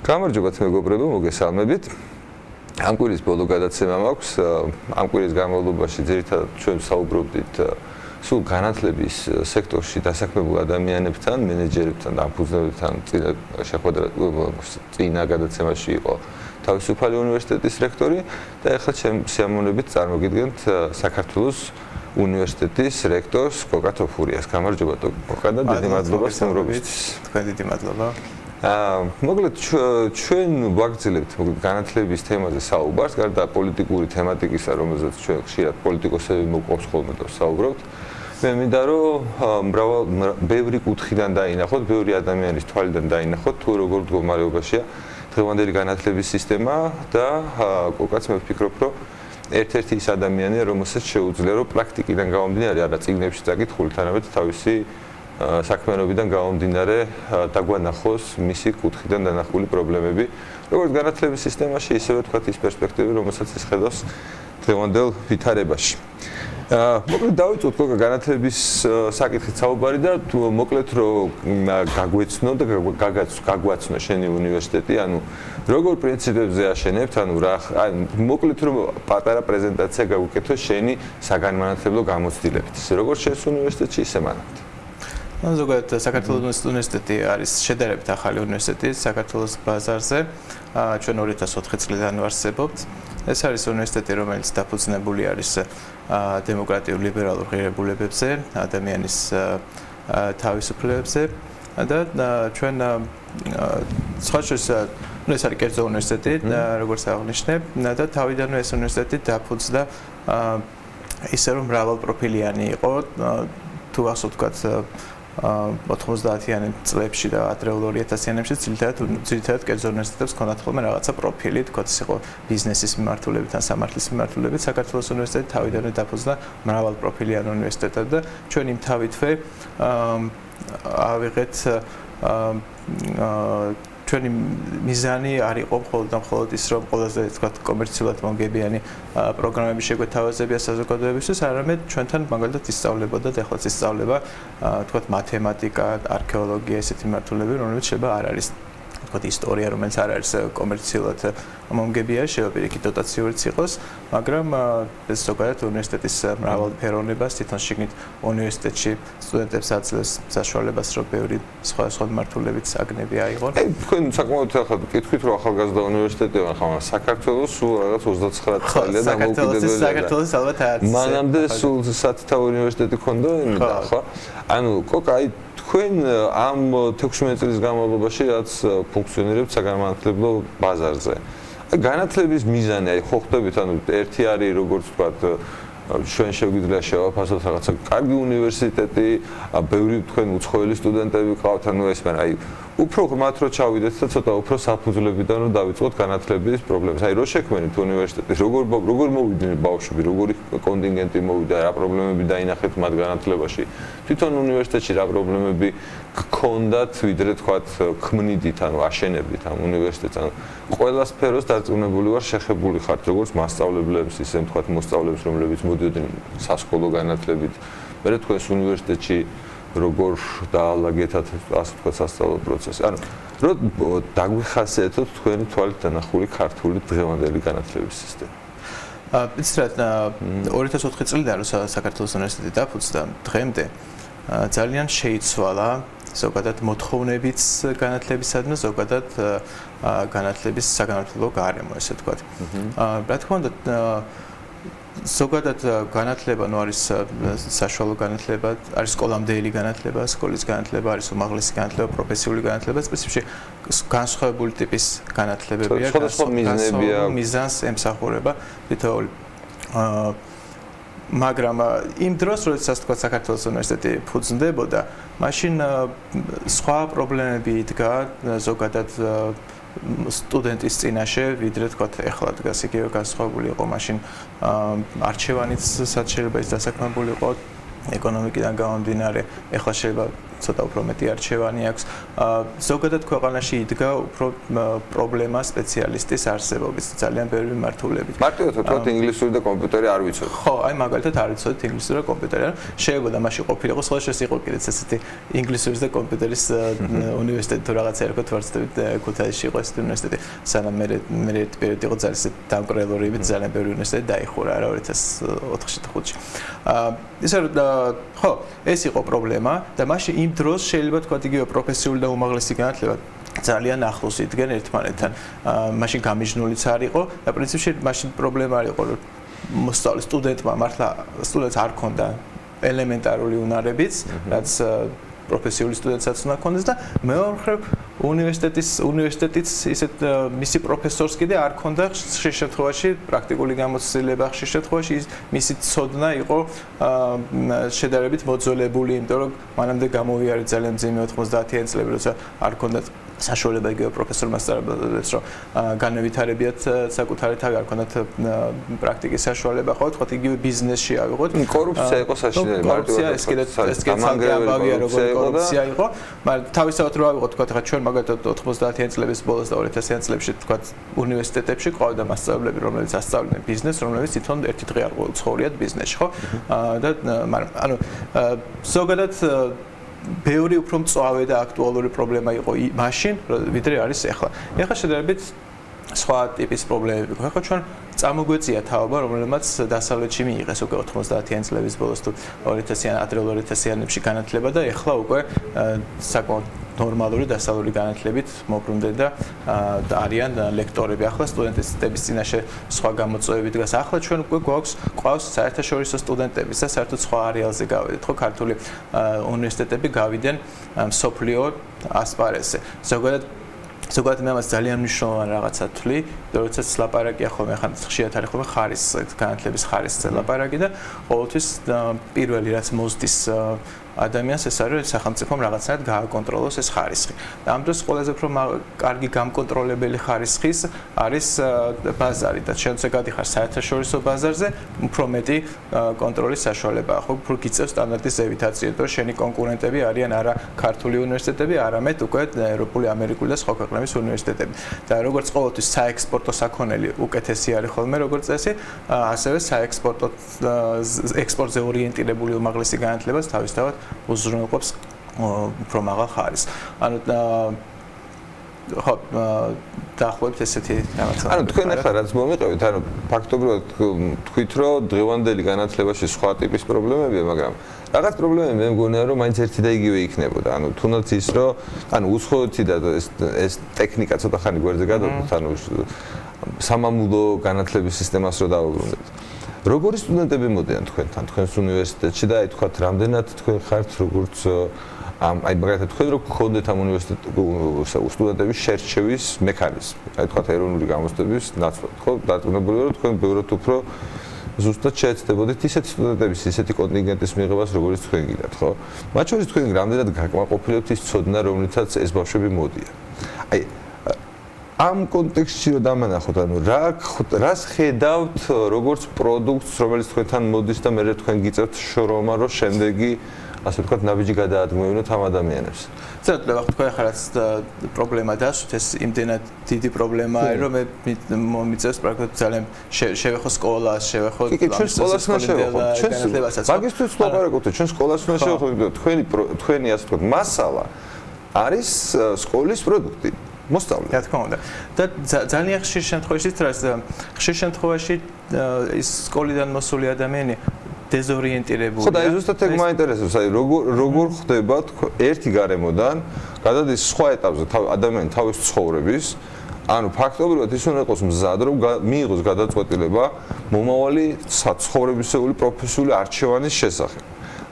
გამარჯობათ მეგობრებო, მოგესალმებით. ამ კვირის ბოლო გადაცემა მაქვს. ამ კვირის განმავლობაში ძირითადად ჩვენ საუბრობდით სულ განათლების სექტორში დასაქმებულ ადამიანებთან, მენეჯერებთან, დამფუძნებლებთან. წინა გადაცემაში იყო თავისუფალი უნივერსიტეტის რექტორი და ახლა სიამოვნებით წარმოგიდგენთ საქართველოს უნივერსიტეტის რექტორს კოკა თოფურიას. გამარჯობა კოკა და დიდი მადლობა სტუმრობისთვის. თქვენ დიდი მადლობა. მოკლედ ჩვენ ვაგრძელებთ განათლების თემაზე საუბარს, გარდა პოლიტიკური თემატიკისა, რომელზეც ჩვენ ხშირად პოლიტიკოსები მოყვავს ხოლმე და საუბრობთ. მე მინდა რომ ბევრი კუთხიდან დაინახოთ, ბევრი ადამიანის თვალიდან დაინახოთ, თუ როგორ მდგომარეობაშია დღევანდელი განათლების სისტემა და კოკაც მე ვფიქრობ, რომ ერთ-ერთი ის ადამიანია, რომელსაც შეუძლია რომ პრაქტიკიდან გამომდინარე, არა წიგნებში წაკითხული, თანამედ თავისი საქმიანობიდან გამომდინარე დაგვანახოს მისი კუთხიდან დანახული პრობლემები, როგორც განათლების სისტემაში, ისევე თქვათ ის პერსპექტივები, რომელსაც ის ხედავს დღევანდელ ვითარებაში. მოკლედ დავიწყოთ კოკა განათლების საკითხით საუბარი და მოკლედ რომ გაგვეცნო და გაგვაცნო შენი უნივერსიტეტი, ანუ როგორ პრინციპებზე აშენებთ, ანუ რა, მოკლედ რომ პატარა პრეზენტაცია გაგვიკეთო შენი საგანმანათლებლო გამოცდილებით. როგორც შენს უნივერსიტეტში, ისე მანამდე. ზოგადად საქართველოს უნივერსიტეტი არის შედარებით ახალი უნივერსიტეტი საქართველოს ბაზარზე. ჩვენ 2004 წლიდან ვარსებობთ. ეს არის უნივერსიტეტი, რომელიც დაფუძნებული არის დემოკრატიულ ლიბერალურ ღირებულებებზე, ადამიანის თავისუფლებებზე და ჩვენ სხვა შორის ეს არის კერძო უნივერსიტეტი, როგორც აღნიშნე, და თავიდანვე ეს უნივერსიტეტი დაფუძნდა ისე რომ მრავალპროფილიანი იყო, თუ ასე ვთქვათ 90-იანი წლებში და ადრეულ 2000-იანებში ძირითადად კერძო უნივერსიტეტებს ჰქონდათ ხოლმე რაღაცა პროფილი, თქვათ ის იყო ბიზნესის მიმართულებით ან სამართლის მიმართულებით. საქართველოს უნივერსიტეტი თავიდანვე დაფუძნდა მრავალპროფილიან უნივერსიტეტად და ჩვენ იმ თავითვე ავიღეთ ჩვენი მიზანი არ იყო მხოლოდ ის, რომ ყველაზე თქვათ კომერციულად მომგებიანი პროგრამები შეგვეთავაზებია საზოგადოებისთვის, არამედ ჩვენთან მაგალითად ისწავლებოდა და ახლაც ისწავლება თქვათ მათემატიკა, არქეოლოგია, ესეთი მიმართულებები, რომლებიც შეიძლება არ არის თქვათ ისტორია, რომელიც არ არის კომერციულად მომგებიანი, შეიძლება პირიქით დოტაციურიც იყოს, მაგრამ ეს ზოგადად უნივერსიტეტის მრავალფეროვნებას თვითონ შიგნით უნივერსიტეტში სტუდენტებს აძლევს საშუალებას, რომ ბევრი სხვა მიმართულებით საგნები აიღონ. თქვენ საკმაოდ ახლა კითხვით, რომ ახალგაზრდა უნივერსიტეტი ვარ, ხომ საქართველოს სულ რაღაც 29 წელია და მოვუკიდებელია. საქართველოს ალბათ არის. მანამდე სულ სათითაო უნივერსიტეტი ქონდა, ხო? ანუ კოკა, აი თქვენ ამ 16 წლის განმავლობაში რაც ფუნქციონირებთ საგანმანათლებლო ბაზარზე. განათლების მიზანი, აი ხო ხვდებით, ანუ ერთი არის როგორც ვთქვათ, ჩვენ შეგვიძლია შევაფასოთ რაღაცა კარგი უნივერსიტეტი, ბევრი თქვენ უცხოელი სტუდენტები ყავთ, ანუ ეს მაგრამ აი უფრო ღრმად რო ჩავიდეთ და ცოტა უფრო საფუძვლებიდან რომ დავიწყოთ განათლების პრობლემებს. აი რო შექმნით უნივერსიტეტის, როგორ მოვიდნენ ბავშვები, როგორი კონტინგენტი მოვიდა, რა პრობლემები დაინახეთ მათ განათლებაში. თვითონ უნივერსიტეტში რა პრობლემები გქონდათ, ვიდრე თქვათ ქმნიდით, ანუ აშენებდით ამ უნივერსიტეტს, ანუ ყველა სფეროს დარწმუნებული ვარ შეხებული ხართ, როგორც მასწავლებლებს, ისე თქვათ მოსწავლეებს, რომლებიც მოდიოდნენ სასკოლო განათლებით. მე თქვენს უნივერსიტეტში როგორ დაალაგეთათ ასე ვთქვათ სასწავლო პროცესი. ანუ რომ დაგვიხასიათოთ თქვენი თვალით დანახული ქართული დღევანდელი განათლების სისტემა. იცით რა 2004 წლიდან საქართველოს უნივერსიტეტი დაფუძნდა დღემდე ძალიან შეიცვალა ზოგადად მოთხოვნებიც განათლებისადმი, ზოგადად განათლების საგანმანათლებლო გარემო, ესე ვთქვათ. რა თქმა უნდა ზოგადად განათლება, ნუ არის საშუალო განათლება, არის სკოლამდელი განათლება, სკოლის განათლება, არის უმაღლესი განათლება, პროფესიული განათლება, სპეციფიში განსხვავებული ტიპის განათლებებია, განსხვავებული მიზანს ემსახურება თითოეული. მაგრამ იმ დროს, როდესაც თქვა საქართველოს უნივერსიტეტი ფუძნდებოდა, მაშინ სხვა პრობლემები იდგა ზოგადად სტუდენტის წინაშე, ვიდრე თქვა ეხლა დგას იგივე განსხვავებული იყო მაშინ არჩევანიც შეიძლება ის დასაქმებული იყო ეკონომიკიდან გამომდინარე, ეხლა შეიძლება ცოტა უფრო მეტი არჩევანი აქვს. ზოგადად ქვეყანაში იდგა უფრო პრობლემა სპეციალისტის არსებობის ძალიან ბევრი მიმართულებით. მარტივად თქვათ ინგლისური და კომპიუტერი არ ვიცოდი. ხო, აი მაგალითად არ ვიცოდით ინგლისური და კომპიუტერი. შეიძლება მაშინ ყოფილიყო სხვა შეს იყო კიდეც ესეთი ინგლისურის და კომპიუტერის უნივერსიტეტი თუ რაღაცა ერქვა ვარცდებით ქუთაისში იყო ეს უნივერსიტეტი. სანამ მე ერთი პერიოდი იყო ძალიან დამკრელორებით ძალიან ბევრი უნივერსიტეტი დაიხურა რა 2004-ში და 2005-ში. ისე რომ ხო, ეს იყო პრობლემა და მაშინ იმ დროს შეიძლება თქვა იგივე პროფესიული და უმაღლესი განათლება ძალიან ახლოს იდგენ ერთმანეთთან. მაშინ გამიჯნულიც არ იყო და პრინციპში მაშინ პრობლემა არ იყო რომ მოსწავლე სტუდენტმა მართლა სტუდენტს არ ქონდა ელემენტარული უნარებიც, რაც პროფესიული სტუდენტსაც უნდა ქონდეს და მეორე მხრივ უნივერსიტეტიც ისეთ მისი პროფესორს კიდე არ ქონდა ხშირ შემთხვევაში პრაქტიკული გამოცდილება ხშირ შემთხვევაში მისი ცოდნა იყო შედარებით მოძველებული, იმიტომ რომ მანამდე გამოვიარე ძალიან მძიმე 90-იანი წლები, როცა არ ქონდა საშუალება იგივე პროფესორმა სწავლებს, რომ განევითარებიათ საკუთარი თავი, არ ქონდათ პრაქტიკის საშუალება, ხო, თქვათ იგივე ბიზნესში ავიღოთ. კორუფცია იყო საშინელი, კორუფცია ეს კიდე ამბავია როგორი კორუფცია იყო, მაგრამ თავისთავად რო ავიღოთ, თქვათ ახლა ჩვენ მაგალითად 90-იანი წლების ბოლოს და 2000-იან წლებში თქვათ უნივერსიტეტებში ყავდა მასწავლებლები, რომლებიც ასწავლიდნენ ბიზნესს, რომლებიც თვითონ ერთი დღე არ ცხოვრიათ ბიზნესში, ხო? და მაგრამ ანუ ზოგადად ბევრი უფრო მწვავე და აქტუალური პრობლემა იყო მაშინ, ვიდრე არის ახლა. ახლა შედარებით სხვა ტიპის პრობლემები გვაქვს. ახლა ჩვენ წამოგვეწია თაობა, რომელმაც დასავლეთში მიიღეს უკვე 90-იანი წლების ბოლოს თუ 2000-იან ადრეულ 2000-იანებში განათლება და ახლა უკვე საკმაოდ ნორმალური დასავლური განათლებით მოbrunდნენ და არიან ლექტორები. ახლა სტუდენტების წინაშე სხვა გამოწვევები დგას. ახლა ჩვენ უკვე გვაქვს საერთაშორისო სტუდენტების და საერთოდ სხვა არეალზე გავედით, ხო, ქართული უნივერსიტეტები გავიდნენ მსოფლიო ასპარეზზე. ზოგადად მე ამას ძალიან მნიშვნელოვანი რაღაცა ვთვლი, როდესაც ლაპარაკია ხოლმე ხან ხშირად არის ხოლმე ხარისხის განათლების ხარისხზე ლაპარაკი და ყოველთვის პირველი რაც მოსდის ადამიანს ეს არის სახელმწიფომ რაღაცნაირად გააკონტროლოს ეს ხარისხი. და ამ დროს ყველაზე უფრო კარგი გამკონტროლებელი ხარისხის არის ბაზარი და შენც გადიხარ საერთაშორისო ბაზარზე, უფრო მეტი კონტროლის საშუალებაა. ხო, უფრო გიწევს სტანდარტის ზევითაცია, რომ შენი კონკურენტები არიან არა ქართული უნივერსიტეტები, არამედ უკვე ევროპული, ამერიკული და სხვა ქვეყნების უნივერსიტეტები. და როგორც ყოველთვის საექსპორტო საქონელი უკეთესი არის ხოლმე როგორც წესი, ასევე საექსპორტო ექსპორტზე ორიენტირებული უმაღლესი განათლებას თავისთავად უზრუნველყოფს უფრო მაღალ ხარისხს. ანუ ხო, დაახლოებით ესეთი რაღაცა. ანუ თქვენ ახლა რაც მომიყევით, ანუ ფაქტობრივად თქვით, რომ დღევანდელი განათლებაში სხვა ტიპის პრობლემებია, მაგრამ რაღაც პრობლემები მე მგონია, რომ მაინც ერთი და იგივე იქნებოდა. ანუ თუნდაც ის, რომ ანუ უცხოეთი და ეს ტექნიკა ცოტა ხანი გვერდზე გადავდოთ, ანუ სამამულო განათლების სისტემას რო დავუბრუნდეთ. როგორი სტუდენტები მოდიან თქვენთან, თქვენს უნივერსიტეტში და აი თქვათ, რამდენად თქვენ ხართ როგორც აი მაგალითად თქვენ რო გქონდეთ ამ უნივერსიტეტის სტუდენტების შერჩევის მექანიზმი. აი თქვათ ეროვნული გამოცდების ნაცვლად, ხო, დარწმუნებული ვარ, რომ თქვენ ბევრად უფრო ზუსტად შეეცდებოდით ისეთი სტუდენტების, ისეთი კონტინგენტის მიღებას, როგორც თქვენ გიდათ, ხო? მათ შორის თქვენ რამდენად გაკმაყოფილებთ ის ცოდნა, რომლითაც ეს ბავშვები მოდიან. აი ამ კონტექსტში რომ დამანახოთ, ანუ რას ხედავთ როგორც პროდუქტს, რომელიც თქვენთან მოდის და მერე თქვენ გიწევთ შრომა, რომ შემდეგი ასე ვთქვათ, ნაბიჯი გადაადგმევინოთ ამ ადამიანებს. ზოგადად თქვენ ახლა რაც პრობლემა დასვით, ეს იმდენად დიდი პრობლემაა, რომ მე მომიწევს პრაქტიკულად ძალიან შევეხო სკოლას, შევეხო ჩვენ სკოლას უნდა შევეხო. ჩვენ მაგისტრის ლაპარაკობთ, ჩვენ სკოლას უნდა შევეხო, თქვენი ასე ვთქვათ, მასალა არის სკოლის პროდუქტი. მოსწავლე. რა თქმა უნდა. და ძალიან ხშირ შემთხვევაში ხშირ შემთხვევაში ის სკოლიდან მოსული ადამიანი დეზორიენტირებულია. ხო და ზუსტად ეგ მაინტერესებს, აი როგორ ხდება ერთი გარემოდან გადადის სხვა ეტაპზე ადამიანი თავის ცხოვრების, ანუ ფაქტობრივად ის უნდა იყოს მზად, რომ მიიღოს გადაწყვეტილება მომავალი საცხოვრებისეული პროფესიული არჩევანის შესახებ.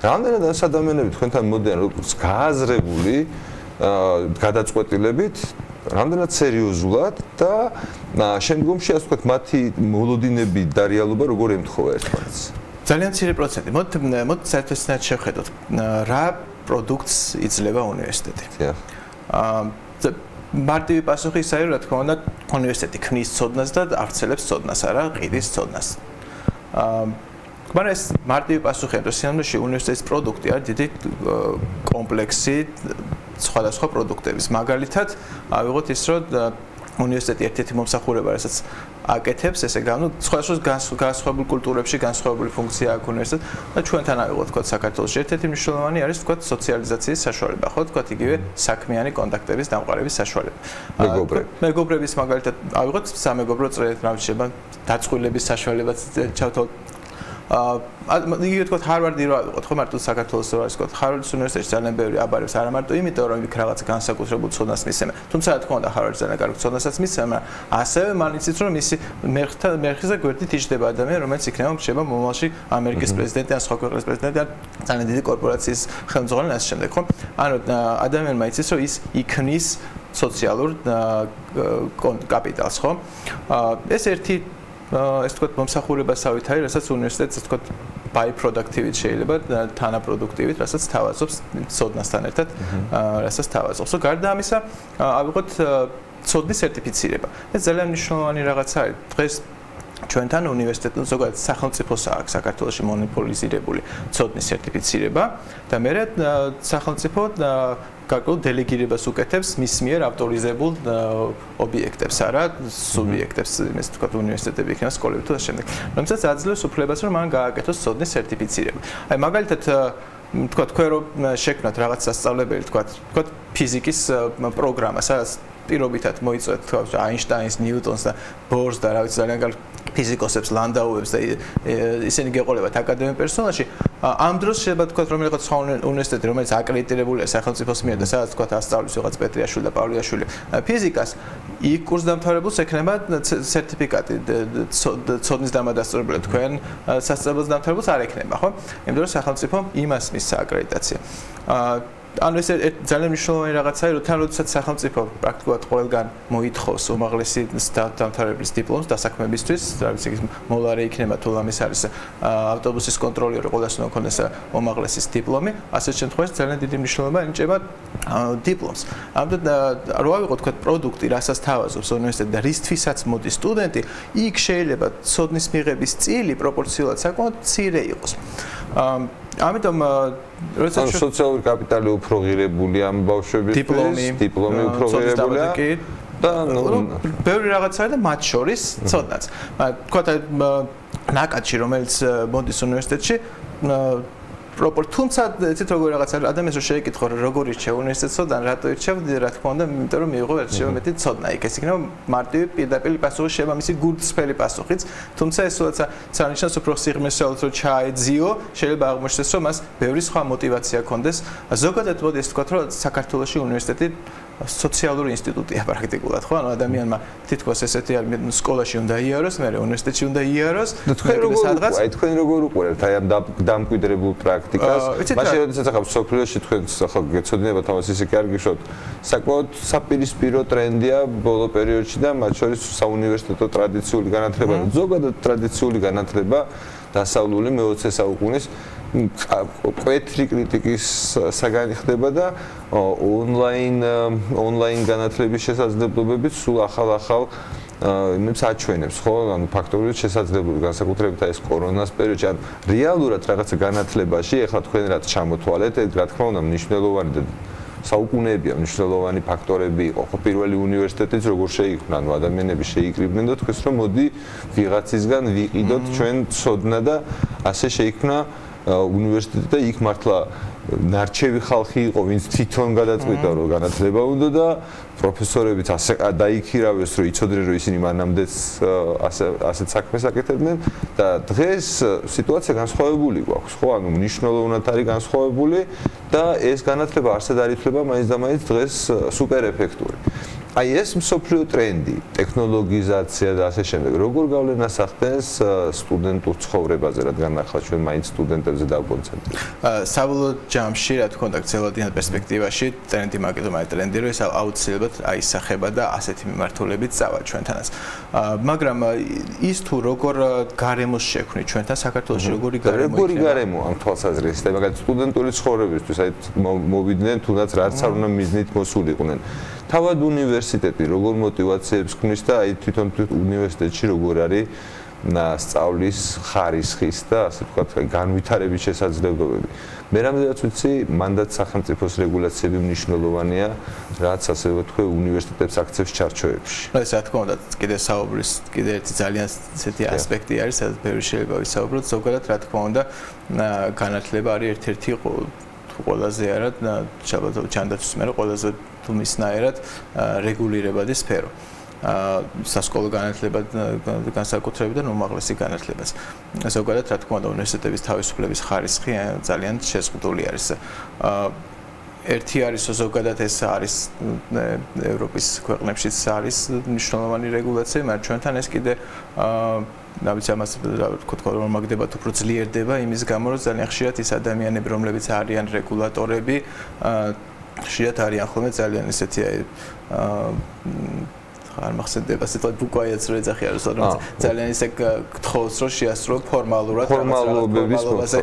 რამდენად ეს ადამიანები თქვენთან მოდიან როგორც გააზრებული გადაწყვეტილებით, რამდენად სერიოზულად და შემდგომში ასე ვთქვათ, მათი მოლოდინები და რეალობა როგორ ემთხვევა ერთმანეთს. ძალიან მცირე პროცენტი. მოდით საერთოდ შევხედოთ, რა პროდუქტს იძლევა უნივერსიტეტი. მარტივი პასუხი ის არის, რა თქმა უნდა, უნივერსიტეტი ქმნის ცოდნას და ავრცელებს ცოდნას, არა ყიდის ცოდნას. მაგრამ ეს მარტივი პასუხია, რომ სინამდვილეში უნივერსიტეტის პროდუქტი არის დიდი კომპლექსი სხვადასხვა პროდუქტების. მაგალითად, ავიღოთ ის, რომ უნივერსიტეტი ერთ-ერთი მომსახურება, რასაც აკეთებს, ესე სხვადასხვა განსხვავებულ კულტურებში განსხვავებული ფუნქცია აქვს უნივერსიტეტს და ჩვენთან ავიღოთ თქო საქართველოში ერთ-ერთი მნიშვნელოვანი არის თქო სოციალიზაციის საშუალება, ხო თქო იგივე საქმიანი კონტაქტების დამყარების საშუალება. მეგობრების მაგალითად ავიღოთ სამეგობრო წრეებით რამჩება დაწყვილების საშუალებაც ჩავთვალოთ იგივე თქო ჰარვარდი რო ავიღოთ ხო მარტო საქართველოს რო არის თქო ჰარვარდის უნივერსიტეტში ძალიან ბევრი აბარებს არა მარტო იმიტომ რომ იქ რაღაც განსაკუთრებულ ცოდნას მისცემა თუმცა რა თქმა უნდა ჰარვარდი ძალიან კარგი ცოდნასაც მისცემა ასევე მანიც ის რომ მისი მერხზე გვერდით იჯდება ადამიანი რომელიც იქნება მრჩება მომავალში ამერიკის პრეზიდენტი ან სხვა ქვეყნის პრეზიდენტი ან ძალიან დიდი კორპორაციის ხელმძღვანელი და ასე შემდეგ ხო ანუ ადამიანმა იცის რომ ის იქნის სოციალურ კაპიტალს ხო ეს ერთი ეს თქვა მომსახურებასავით არის, რასაც უნივერსიტეტს თქვა by productivity შეიძლება თანაპროდუქტივით, რასაც თავაზობს ცოდნასთან ერთად, რასაც თავაზობს. გარდა ამისა, ავიღოთ ცოდნის სერტიფიცირება. ეს ძალიან მნიშვნელოვანი რაღაც არის. დღეს ჩვენთან უნივერსიტეტი ზოგადად სახელმწიფოს აქვს საქართველოში მონოპოლიზირებული ცოდნის სერტიფიცირება და მე სახელმწიფო გარკვეულ დელეგირებას უკეთებს მის მიერ ავტორიზებულ ობიექტებს არა სუბიექტებს იმის თქვა უნივერსიტეტები იქნება სკოლები თუ და შემდეგ. რომელსაც აძლევს უფლებას რომ მან გააკეთოს ცოდნის სერტიფიცირება. აი მაგალითად თქვა თქვენ რომ შექმნათ რაღაც სასწავლებელი თქვა ფიზიკის პროგრამა სადაც პირობითად მოიწვევთ თქვა აინშტაინს, ნიუტონს და ბორს და რა ვიცი ძალიან კარგი ფიზიკოსებს, ლანდაუებს და ისინი გეყოლებათ აკადემიურ პერსონალში. ამ დროს შეიძლება თქვა რომელიღაც სხვა უნივერსიტეტი რომელიც აკრედიტირებულია სახელმწიფოს მიერ და სადაც თქვა ასწავლის ვიღაც პეტრიაშვილი და პავლიაშვილი ფიზიკას იქ კურსდამთავრებულს ექნება სერტიფიკატი ცოდნის დამადასტურებელი თქვენ სასწავლებელს დამთავრებულს არ ექნება ხო? იმიტომ რომ სახელმწიფო იმას მის აკრედიტაცია. ანუ ეს ძალიან მნიშვნელოვანი რაღაცაა, რომ თან როდესაც სახელმწიფო პრაქტიკულად ყველგან მოითხოვს უმაღლესი დამთავრების დიპლომს დასაქმებისთვის, რა ვიცი, მოლარე იქნება თუ ამის არის ავტობუსის კონტროლიორი, ყველას უნდა ქონდეს უმაღლესის დიპლომი, ასეთ შემთხვევაში ძალიან დიდი მნიშვნელობა ენიჭება დიპლომს. ამიტომ რო ავიღოთ თქვა პროდუქტი, რასაც თავაზობს უნივერსიტეტი და რისთვისაც მოდის სტუდენტი, იქ შეიძლება ცოდნის მიღების წილი პროპორციულად საკმაოდ მცირე იყოს. ამიტომ როდესაც სოციალური კაპიტალი უფრო ღირებული ამ ბავშვებისთვის, დიპლომი უფრო ღირებულია და ბევრი რაღაცა და მათ შორის ცოდნაც. თქვა ნაკადში რომელიც მოდის უნივერსიტეტში თუმცა ეცეთ როგორ რაღაცა ადამიანს რომ შეეკითხო როგორ ირჩევ უნივერსიტეტსო და რატო ირჩევდი რა თქმა უნდა იმიტომ რომ მიიღო არჩევა მეტი ცოდნა იქ ეს იქნება მარტივი პირდაპირ პასუხი შეიძლება მისი გულწრფელი პასუხიც თუმცა ეს როცა სანიშნავს უფრო სიღრმისეულს რომ ჩაეძიო შეიძლება აღმოჩნდეს რომ მას ბევრი სხვა მოტივაცია ჰქონდეს ზოგადად მოდი ეს თქვა რომ საქართველოში უნივერსიტეტი სოციალური ინსტიტუტია პრაქტიკულად ხო ანუ ადამიანმა თითქოს ესეთი არის სკოლაში უნდა იაროს მე უნივერსიტეტში უნდა იაროს თქვენ როგორ უყურებთ აი ამ დამკვიდრებულ პრაქტიკას მაშინ როდესაც ახლა სოფლიოში თქვენ ახლა გეცოდინებათ ამას ისე კარგი შოთ საკმაოდ საპირისპირო ტრენდია ბოლო პერიოდში და მათ შორის საუნივერსიტეტო ტრადიციული განათლება ზოგადად ტრადიციული განათლება დასავლური მე-20 საუკუნის კვეთრი კრიტიკის საგანი ხდება და ონლაინ განათლების შესაძლებლობებით სულ ახალ იმებს აჩვენებს ხო ანუ ფაქტორულად შესაძლებლობები განსაკუთრებით ეს კორონას პერიოდში ან რეალურად რაღაცა განათლებაში ეხლა თქვენ რაც ჩამოთვალეთ ეს რა თქმა უნდა მნიშვნელოვანი და საუკუნეებია მნიშვნელოვანი ფაქტორები იყო ხო პირველი უნივერსიტეტიც როგორ შეიქმნა ანუ ადამიანები შეიკრიბნენ და თქვენს რომ მოდი ვიღაცისგან ვიყიდოთ ჩვენ ცოდნა და ასე შეიქმნა უნივერსიტეტი და იქ მართლა ნარჩევი ხალხი იყო ვინც თვითონ გადაწყვიტა რომ განათლება უნდა და პროფესორებიც ასე დაიქირავეს რომ იცოდნენ რომ ისინი მანამდეც ასეთ საქმეს აკეთებდნენ და დღეს სიტუაცია განსხვავებული გვაქვს ხო ანუ მნიშვნელოვნად არის განსხვავებული და ეს განათლება არსად არ ითვლება მაინც და მაინც დღეს სუპერ ეფექტური აი ეს მსოფლიო ტრენდი, ტექნოლოგიზაცია და ასე შემდეგ. როგორ გავლენას ახდენს სტუდენტურ ცხოვრებაზე, რადგან ახლა ჩვენ მაინც სტუდენტებზე დავკონცენტრირებთ. საბოლოო ჯამში, რა თქმა უნდა, გრძელვადიან პერსპექტივაში ტრენდი მაგდომაი ტრენდი, რომ ეს აუცილებლად აისახება და ასეთი მიმართულებით წავა ჩვენთანაც. მაგრამ ის თუ როგორ გარემოს შექმნით ჩვენთან საქართველოში, როგორი გარემო ამ თვალსაზრისით, მაგალითად სტუდენტური ცხოვრებისთვის, აი მოვიდნენ თუნდაც რაც არ უნდა მიზნით მოსულიყვნენ. თავად უნივერსიტეტი როგორ მოტივაციებს ქმნის და აი თვითონ უნივერსიტეტში როგორ არის სწავლის ხარისხის და ასე ვთქვათ, განვითარების შესაძლებლობები. მე რამდენად ვიცი, მანდაც სახელმწიფოს რეგულაციები მნიშვნელოვანია, რაც ასე ვთქვი, უნივერსიტეტებს აქცევს ჩარჩოებში. ეს რა თქმა უნდა, კიდე საუბრის, კიდე ერთი ძალიან ისეთი ასპექტი არის, სადაც ბევრი შეიძლება ვისაუბროთ, ზოგადად რა თქმა უნდა, განათლება არის ერთ-ერთი ყველაზე არად ჩანდაცვის მე ყველაზე თუმისნაირად რეგულირებადი სფერო. სასკოლო განათლება განსაკუთრებით და უმაღლესი განათლებას. ზოგადად რა თქმა უნდა უნივერსიტეტების თავისუფლების ხარისხი ძალიან შეზღუდული არის. ერთი არის ზოგადად ეს არის ევროპის ქვეყნებშიც არის მნიშვნელოვანი რეგულაცია, მაგრამ ჩვენთან ეს კიდე ნაბიჯ ამას თქვა რომ მაგდებათ უფრო ძლიერდება იმის გამო რომ ძალიან ხშირად ის ადამიანები რომლებიც არიან რეგულატორები ხშირად არიან ხოლმე ძალიან ისეთი არ მახსენდება სიტყვა ბუკაიაც რო ეძახი არის რომ ძალიან ისე გთხოვს რომ შეასრულო ფორმალურად ფორმალობებზე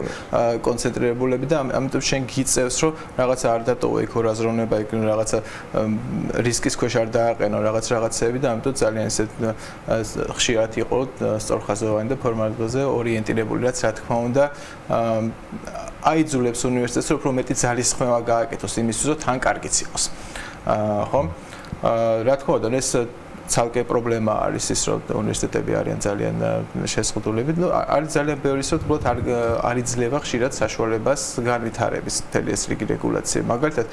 კონცენტრირებულები და ამიტომ შენ გიწევს რომ რაღაცა არ დატოვო იქ რაზროვნება იქ რაღაცა რისკის ქვეშ არ დააყენო რაღაცეები და ამიტომ ძალიან ისე ხშირად იყო სწორხაზოვანი და ფორმალობაზე ორიენტირებული რაც რა თქმა უნდა აიძულებს უნივერსიტეტს რომ უფრო მეტი ძალისხმევა გააკეთოს იმისთვის რომ თან კარგიც იყოს ხო რა თქმა უნდა ეს ცალკე პრობლემა არის ის რომ უნივერსიტეტები არიან ძალიან შეზღუდულები არის ძალიან ბევრი ის რომ არ იძლევა ხშირად საშუალებას განვითარების მთელი ეს რიგი რეგულაცია მაგალითად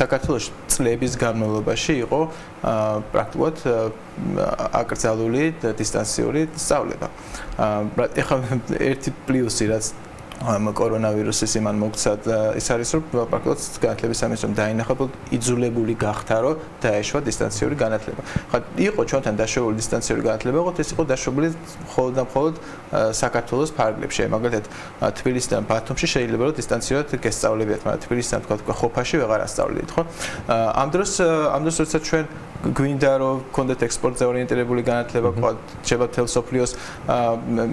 საქართველოში წლების განმავლობაში იყო პრაქტიკულად აკრძალული დისტანციური სწავლება ეხლა ერთი პლუსი რაც კორონავირუსის იმან მოგცა ის არის რომ პრაქტიკულად განათლების სამინისტრომ დაინახა რომ იძულებული გახდა რომ დაეშვა დისტანციური განათლება. ხა იყო ჩვენთან დაშვებული დისტანციური განათლება, ოღონდ ეს იყო დაშვებული მხოლოდ და მხოლოდ საქართველოს ფარგლებში. მაგალითად თბილისიდან ბათუმში შეიძლება რომ დისტანციურად გესწავლებიათ, მაგრამ თბილისიდან თქვა ხოფაში ვეღარ ასწავლეთ, ხო? ამ დროს როცა ჩვენ გვინდა რომ გქონდეთ ექსპორტზე ორიენტირებული განათლება, შეიძლება თელ სოფლიოს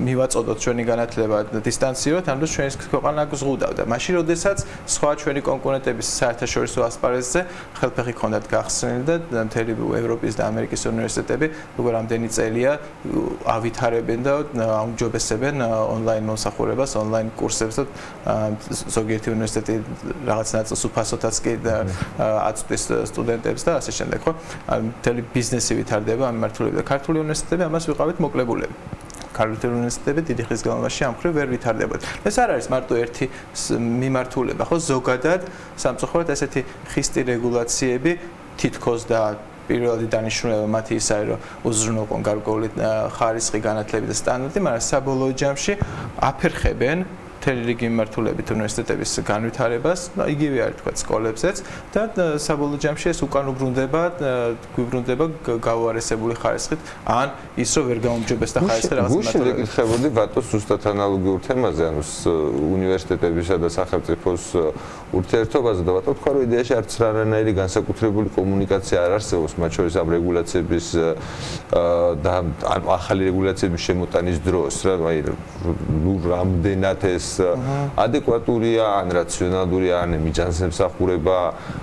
მივაწოდოთ ჩვენი განათლება დისტანციურად, ამ დროს ჩვენს ქვეყანა გზღუდავდა. მაშინ როდესაც სხვა ჩვენი კონკურენტების საერთაშორისო ასპარეზზე ხელფეხი ჰქონდათ გახსნილი და მთელი ევროპის და ამერიკის უნივერსიტეტები როგორ ამდენი წელია ავითარებენ და აუმჯობესებენ ონლაინ მოსახურებას, ონლაინ კურსებს და ზოგიერთი უნივერსიტეტი რაღაც ნაწილს უფასოთაც კი აწვდის სტუდენტებს და ასე შემდეგ, ხო? მთელი ბიზნესი ვითარდება ამ მიმართულებით და ქართული უნივერსიტეტები ამას ვიყავით მოკლებულები. ქართული უნივერსიტეტები დიდი ხნის განმავლობაში ამ მხრივ ვერ ვითარდებოდა. ეს არ არის მარტო ერთი მიმართულება, ხო? ზოგადად სამწუხაროდ ესეთი ხისტი რეგულაციები თითქოს და პირველადი დანიშნულება მათი ის არის რომ უზრუნველყონ გარკვეული ხარისხი განათლების და სტანდარტი, მაგრამ საბოლოო ჯამში აფერხებენ მთელი რიგი მიმართულებით უნივერსიტეტების განვითარებას, იგივე არის თქვა სკოლებზეც და საბოლოო ჯამში ეს უკან გვიბრუნდება გაუარესებული ხარისხით, ან ის რომ ვერ გაუმჯობესდა ხარისხი რაღაც მათგან. გუშინ გითხებოდი ბატონს ზუსტად ანალოგიურ თემაზე, ანუ უნივერსიტეტებისა და სახელმწიფოს ურთიერთობაზე და ბატონ თქვა რომ იდეაში არც რანაირი განსაკუთრებული კომუნიკაცია არ არსებობს მათ შორის ამ რეგულაციების და ახალი რეგულაციების შემოტანის დროს, რა, აი რამდენად ეს ადეკვატურია, ან რაციონალურია, ან მიზანს ემსახურება,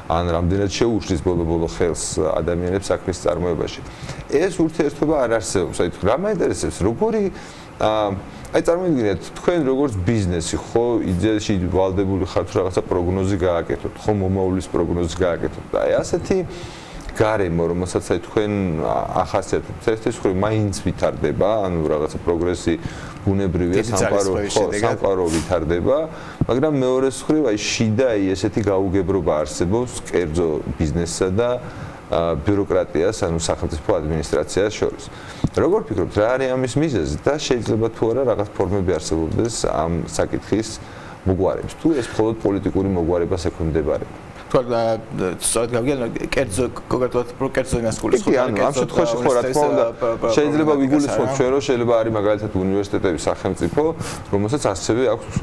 ან რამდენად შეუშლის ბოლო-ბოლო ხელს ადამიანებს საქმის წარმოებაში. ეს ურთიერთობა არ არსებობს. აი რა მაინტერესებს, როგორი აი წარმოიდგინეთ, თქვენ როგორც ბიზნესი, ხო, იდეაში ვალდებული ხართ რაღაცა პროგნოზი გააკეთოთ, ხო, მომავლის პროგნოზი გააკეთოთ. და აი ასეთი გარემო, რომელსაც აი თქვენ ახასიათებთ, ერთ-ერთი მხრივ მაინც ვითარდება, ანუ რაღაცა პროგრესი ბუნებრივია, სამყარო ვითარდება, მაგრამ მეორე მხრივ აი შიდა ესეთი გაუგებრობა არსებობს კერძო ბიზნესსა და ბიუროკრატიას, ანუ სახელმწიფო ადმინისტრაციას შორის. როგორ ფიქრობთ, რა არის ამის მიზეზი და შეიძლება თუ არა რაღაც ფორმები არსებობდეს ამ საკითხის მოგვარების, თუ ეს მხოლოდ პოლიტიკური მოგვარებას ექვემდებარება? თქვა სწორად გავიგე კერძო კონკრეტულად კერძო იმას გულისხმობ ამ შემთხვევაში ხო რა თქმა უნდა შეიძლება ვიგულისხმოთ ჩვენ რომ შეიძლება არის მაგალითად უნივერსიტეტების სახელმწიფო რომელსაც ასევე აქვს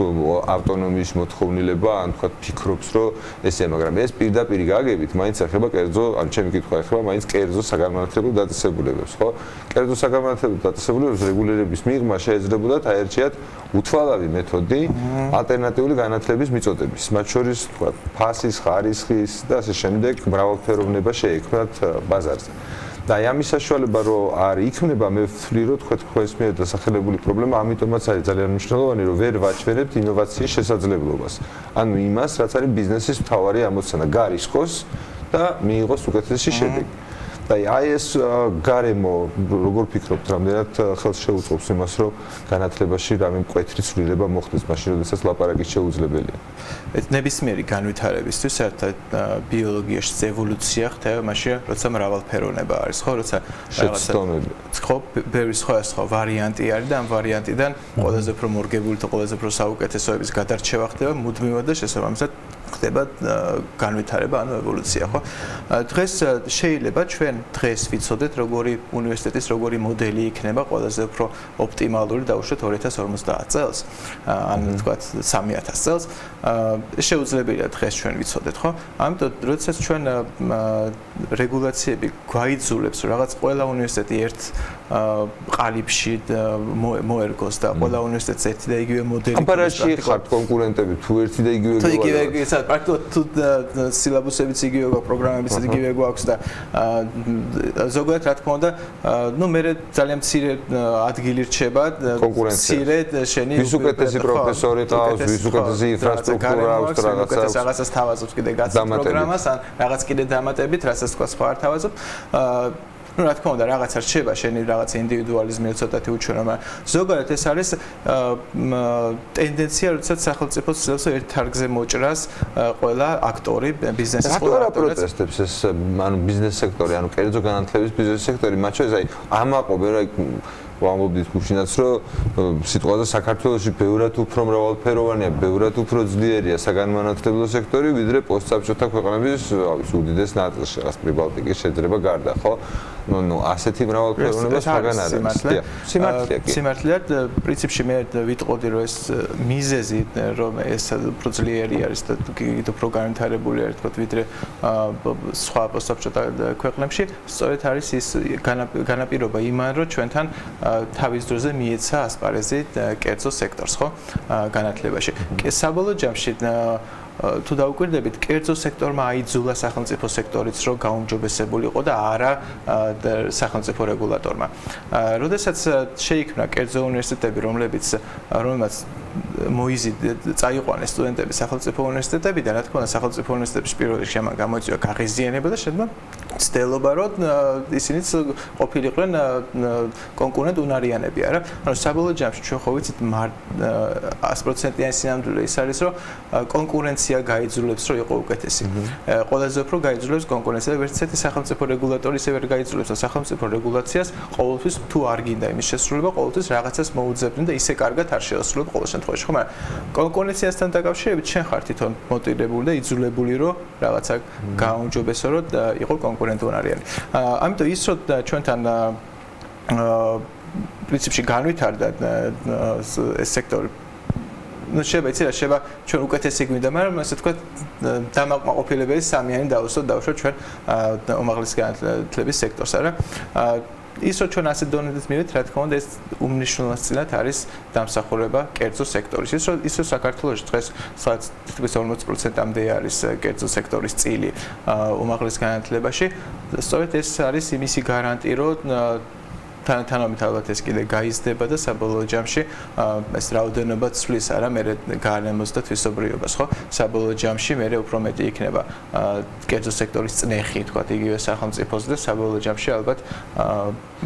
ავტონომიის მოთხოვნილება ან თქვა ფიქრობს რომ ესეა მაგრამ ეს პირდაპირ გაგებით მაინც ეხება კერძო ან ჩემი კითხვა ეხება მაინც კერძო საგანმანათლებლო დაწესებულებებს ხო კერძო საგანმანათლებლო დაწესებულებებს რეგულირების მიღმა შეეძლებოდათ აერჩიათ უთვალავი მეთოდი ალტერნატიული განათლების მიწოდების მათ შორის თქვა ფასის ხარის და ასე შემდეგ მრავალფეროვნება შეექმნათ ბაზარზე. და ამის საშუალება რომ არ იქნება, მე ვთვლი რომ თქვენს მიერ დასახელებული პრობლემა ამიტომაც არის ძალიან მნიშვნელოვანი, რომ ვერ ვაჩვენებთ ინოვაციის შესაძლებლობას. ანუ იმას, რაც არის ბიზნესის მთავარი ამოცანა, გარისხოს და მიიღოს უკეთესი შედეგი. და აი ეს გარემო, როგორ ფიქრობთ, რამდენად ხელს შეუწყობს იმას, რომ განათლებაში რამე მკვეთრი ცვლილება მოხდეს, მაშინ როდესაც ლაპარაკი შეუძლებელია. ნებისმიერი განვითარებისთვის საერთოდ ბიოლოგიაში ევოლუცია ხდება, მაშინ როცა მრავალფეროვნება არის, ხო, როცა შეცდომები. ხო, ბევრი სხვა ვარიანტი არის და ამ ვარიანტიდან ყველაზე უფრო მორგებული და ყველაზე უფრო საუკეთესოების გადარჩევა ხდება მუდმივად და შესაბამისად ხდება განვითარება, ანუ ევოლუცია, ხო? დღეს შეიძლება ჩვენ დღეს ვიცოდეთ, როგორი უნივერსიტეტის როგორი მოდელი იქნება ყველაზე უფრო ოპტიმალური დაუშვათ 2050 წელს, ან თქვათ 3000 წელს. შეუძლებელია დღეს ჩვენ ვიცოდეთ, ხო? ამიტომ როდესაც ჩვენ რეგულაციები გვაიძულებს, რომ რაღაც ყველა უნივერსიტეტი ერთ ყალიბში მოერგოს და ყველა უნივერსიტეტს ერთი და იგივე მოდელი იქნება. აბარაში ხართ კონკურენტები, თუ ერთი და იგივე გვაქვს. პრაქტიკულად თუ სილაბუსებიც იგივე გვაქვს, პროგრამებიც იგივე გვაქვს და ზოგადად რა თქმა უნდა, ნუ მე ძალიან მცირე ადგილი რჩება, მცირე შენი ვის უკეთესი პროფესორი ყავს, ვის უკეთესი ინფრასტრუქტურა აქვს, რაღაცას თავაზობს კიდე გაცნობის პროგრამას, ან რაღაც კიდე დამატებით, რასაც თქვა სხვა არ თავაზობ. ну რა თქმა უნდა რაღაცა რჩება შენი რაღაც ინდივიდუალიზმი ცოტათი უჩვენო, მაგრამ ზოგადად ეს არის ტენდენცია, როდესაც სახელმწიფო ცდილობს ერთ თარგზე მოჭრას ყველა აქტორი ბიზნესის ყველა აქტორი. რატო პროტესტებს ეს ანუ ბიზნეს სექტორი, ანუ კერძო განათლების ბიზნეს სექტორი, მათ შორის აი ამაყობენ რა ვამბობდით გუშინაც, რომ სიტყვაზე საქართველოში ბევრად უფრო მრავალფეროვანია, ბევრად უფრო ძლიერია საგანმანათლებლო სექტორი, ვიდრე პოსტსაბჭოთა ქვეყნების უდიდეს ნაწილში, რაღაც პრიბალტიკის შეძრება გარდა, ხო? ну ასეთი მრავალფეროვნება საგან არის. სიმართლეა კი. სიმართლეა, პრინციპში მე ვიტყოდი, რომ ეს მიზეზი, რომ ეს უფრო ძლიერი არის და კიდევ უფრო განვითარებული არის, თქო, ვიდრე სხვა პოსტსაბჭოთა ქვეყნებში, სწორედ არის ის განაპირობა იმან, რომ ჩვენთან თავის დროზე მიეცა ასპარეზი კერძო სექტორს, ხო? განათლებაში. საბოლოო ჯამში თუ დაუკვირდებით, კერძო სექტორმა აიძულა სახელმწიფო სექტორიც, რომ გაუმჯობესებულიყო და არა სახელმწიფო რეგულატორმა. როდესაც შეიქმნა კერძო უნივერსიტეტები, რომლებიც წაიყვანეს სტუდენტები სახელმწიფო უნივერსიტეტებიდან, რა თქმა უნდა, სახელმწიფო უნივერსიტეტების პირველ რიგში ამან გამოიწვია გაღიზიანება და შედგა ცდილობა, რომ ისინიც ყოფილიყვნენ კონკურენტ უნარიანები, არა? ანუ საბოლოო ჯამში ჩვენ ხო ვიცით 100%-იანი სინამდვილე ის არის, რომ კონკურენცია გაიძულებს, რომ იყო უკეთესი. ყველაზე უფრო გაიძულებს კონკურენცია და ვერცერთი სახელმწიფო რეგულატორი ისე ვერ გაიძულებს და სახელმწიფო რეგულაციას ყოველთვის თუ არ გინდა იმის შესრულება, ყოველთვის რაღაცას მოუძებდნენ და ისე კარგად არ შეასრულებ ყოველ შემთხვევაში, ხო? მაგრამ კონკურენციასთან დაკავშირებით ჩვენ ხარ თვითონ მოტივირებული და იძულებული, რომ რაღაცა გააუმჯობესო, რომ იყო კონკურენტ უნარიანი. ამიტომ ის რომ ჩვენთან პრინციპში განვითარდა ეს სექტორი, ну შეიძლება ჩვენ უკეთესი გვინდა, მაგრამ ასე თქვა დამაკმაყოფილებელი სამიანი დავუშვათ ჩვენ უმაღლესი განათლების სექტორს, არა? ის რომ ჩვენ ასე დონედით მივით, რა თქმა უნდა, ეს უმნიშვნელოვანესად არის დამსახურება კერძო სექტორის. ის რომ საქართველოში დღეს თითქმის 40%-ამდე არის კერძო სექტორის წილი უმაღლეს განათლებაში, სწორედ ეს არის იმისი გარანტი, რომ თანამით ალბათ ეს კიდე გაიზრდება და საბოლოო ჯამში ეს რაოდენობა ცვლის არა მე გარემოს და თვისობრიობას, ხო? საბოლოო ჯამში მე უფრო მეტი იქნება კერძო სექტორის წნეხი, თქვა იგივე სახელმწიფოს და საბოლოო ჯამში ალბათ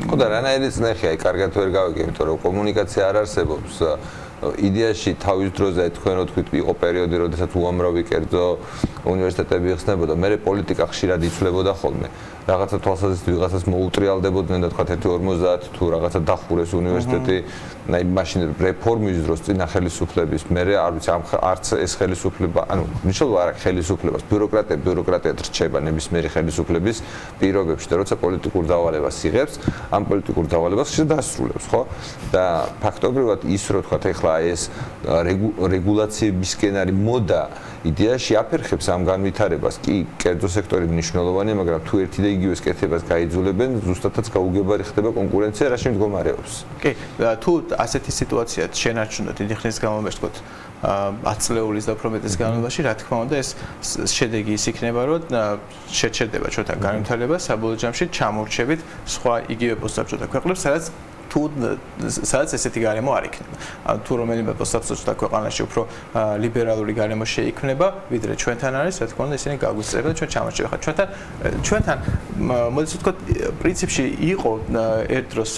ხო და რანაირი წნეხი, აი კარგად ვერ გავიგე, იმიტომ რომ კომუნიკაცია არ არსებობს. იდეაში თავის დროზე თქვენ რო თქვით იყო პერიოდი, როდესაც უამრავი კერძო უნივერსიტეტები იხსნებოდა, მე პოლიტიკა ხშირად იცვლებოდა ხოლმე. რაღაცა თვალსაზრისით ვიღაცას მოუტრიალდებოდნენ და თქვა 1.50 თუ რაღაცა დახურეს უნივერსიტეტი, აი მაშინ რეფორმის დროს წინა ხელისუფლების, მე არ ვიცი არც ეს ხელისუფლება, ანუ მნიშვნელობა არ აქვს ხელისუფლებას, ბიუროკრატია რჩება ნებისმიერი ხელისუფლების პირობებში და როცა პოლიტიკურ დავალებას იღებს, ამ პოლიტიკურ დავალებას ხშირად დასრულებს, ხო? და ფაქტობრივად ის რო თქვა ეხლა ხდება ეს რეგულაციებისკენ არის მოდა იდეაში აფერხებს ამ განვითარებას კი კერძო სექტორი მნიშვნელოვანია მაგრამ თუ ერთი და იგივე კეთებას გაიძულებენ ზუსტადაც გაუგებარი ხდება კონკურენცია რაში მდგომარეობს კი თუ ასეთი სიტუაცია შენარჩუნოთ დიდი ხნის განმავლობაში ვთქვათ 10 წლეულის და უფრო მეტის განმავლობაში რა თქმა უნდა ეს შედეგი ის იქნება რომ შეჩერდება ჩვენთან განვითარება საბოლოო ჯამში ჩამორჩებით სხვა იგივე პოსტსაბჭოთა ქვეყნებს სადაც ესეთი გარემო არ იქნება. თუ რომელიმე პოსტსაბჭოთა ქვეყანაში უფრო ლიბერალური გარემო შეიქმნება, ვიდრე ჩვენთან არის, რა თქმა უნდა, ისინი გაგვისწრებენ და ჩვენ ჩამორჩება. ხა ჩვენთან მოდით ვთქვათ, პრინციპში იყო ერთ დროს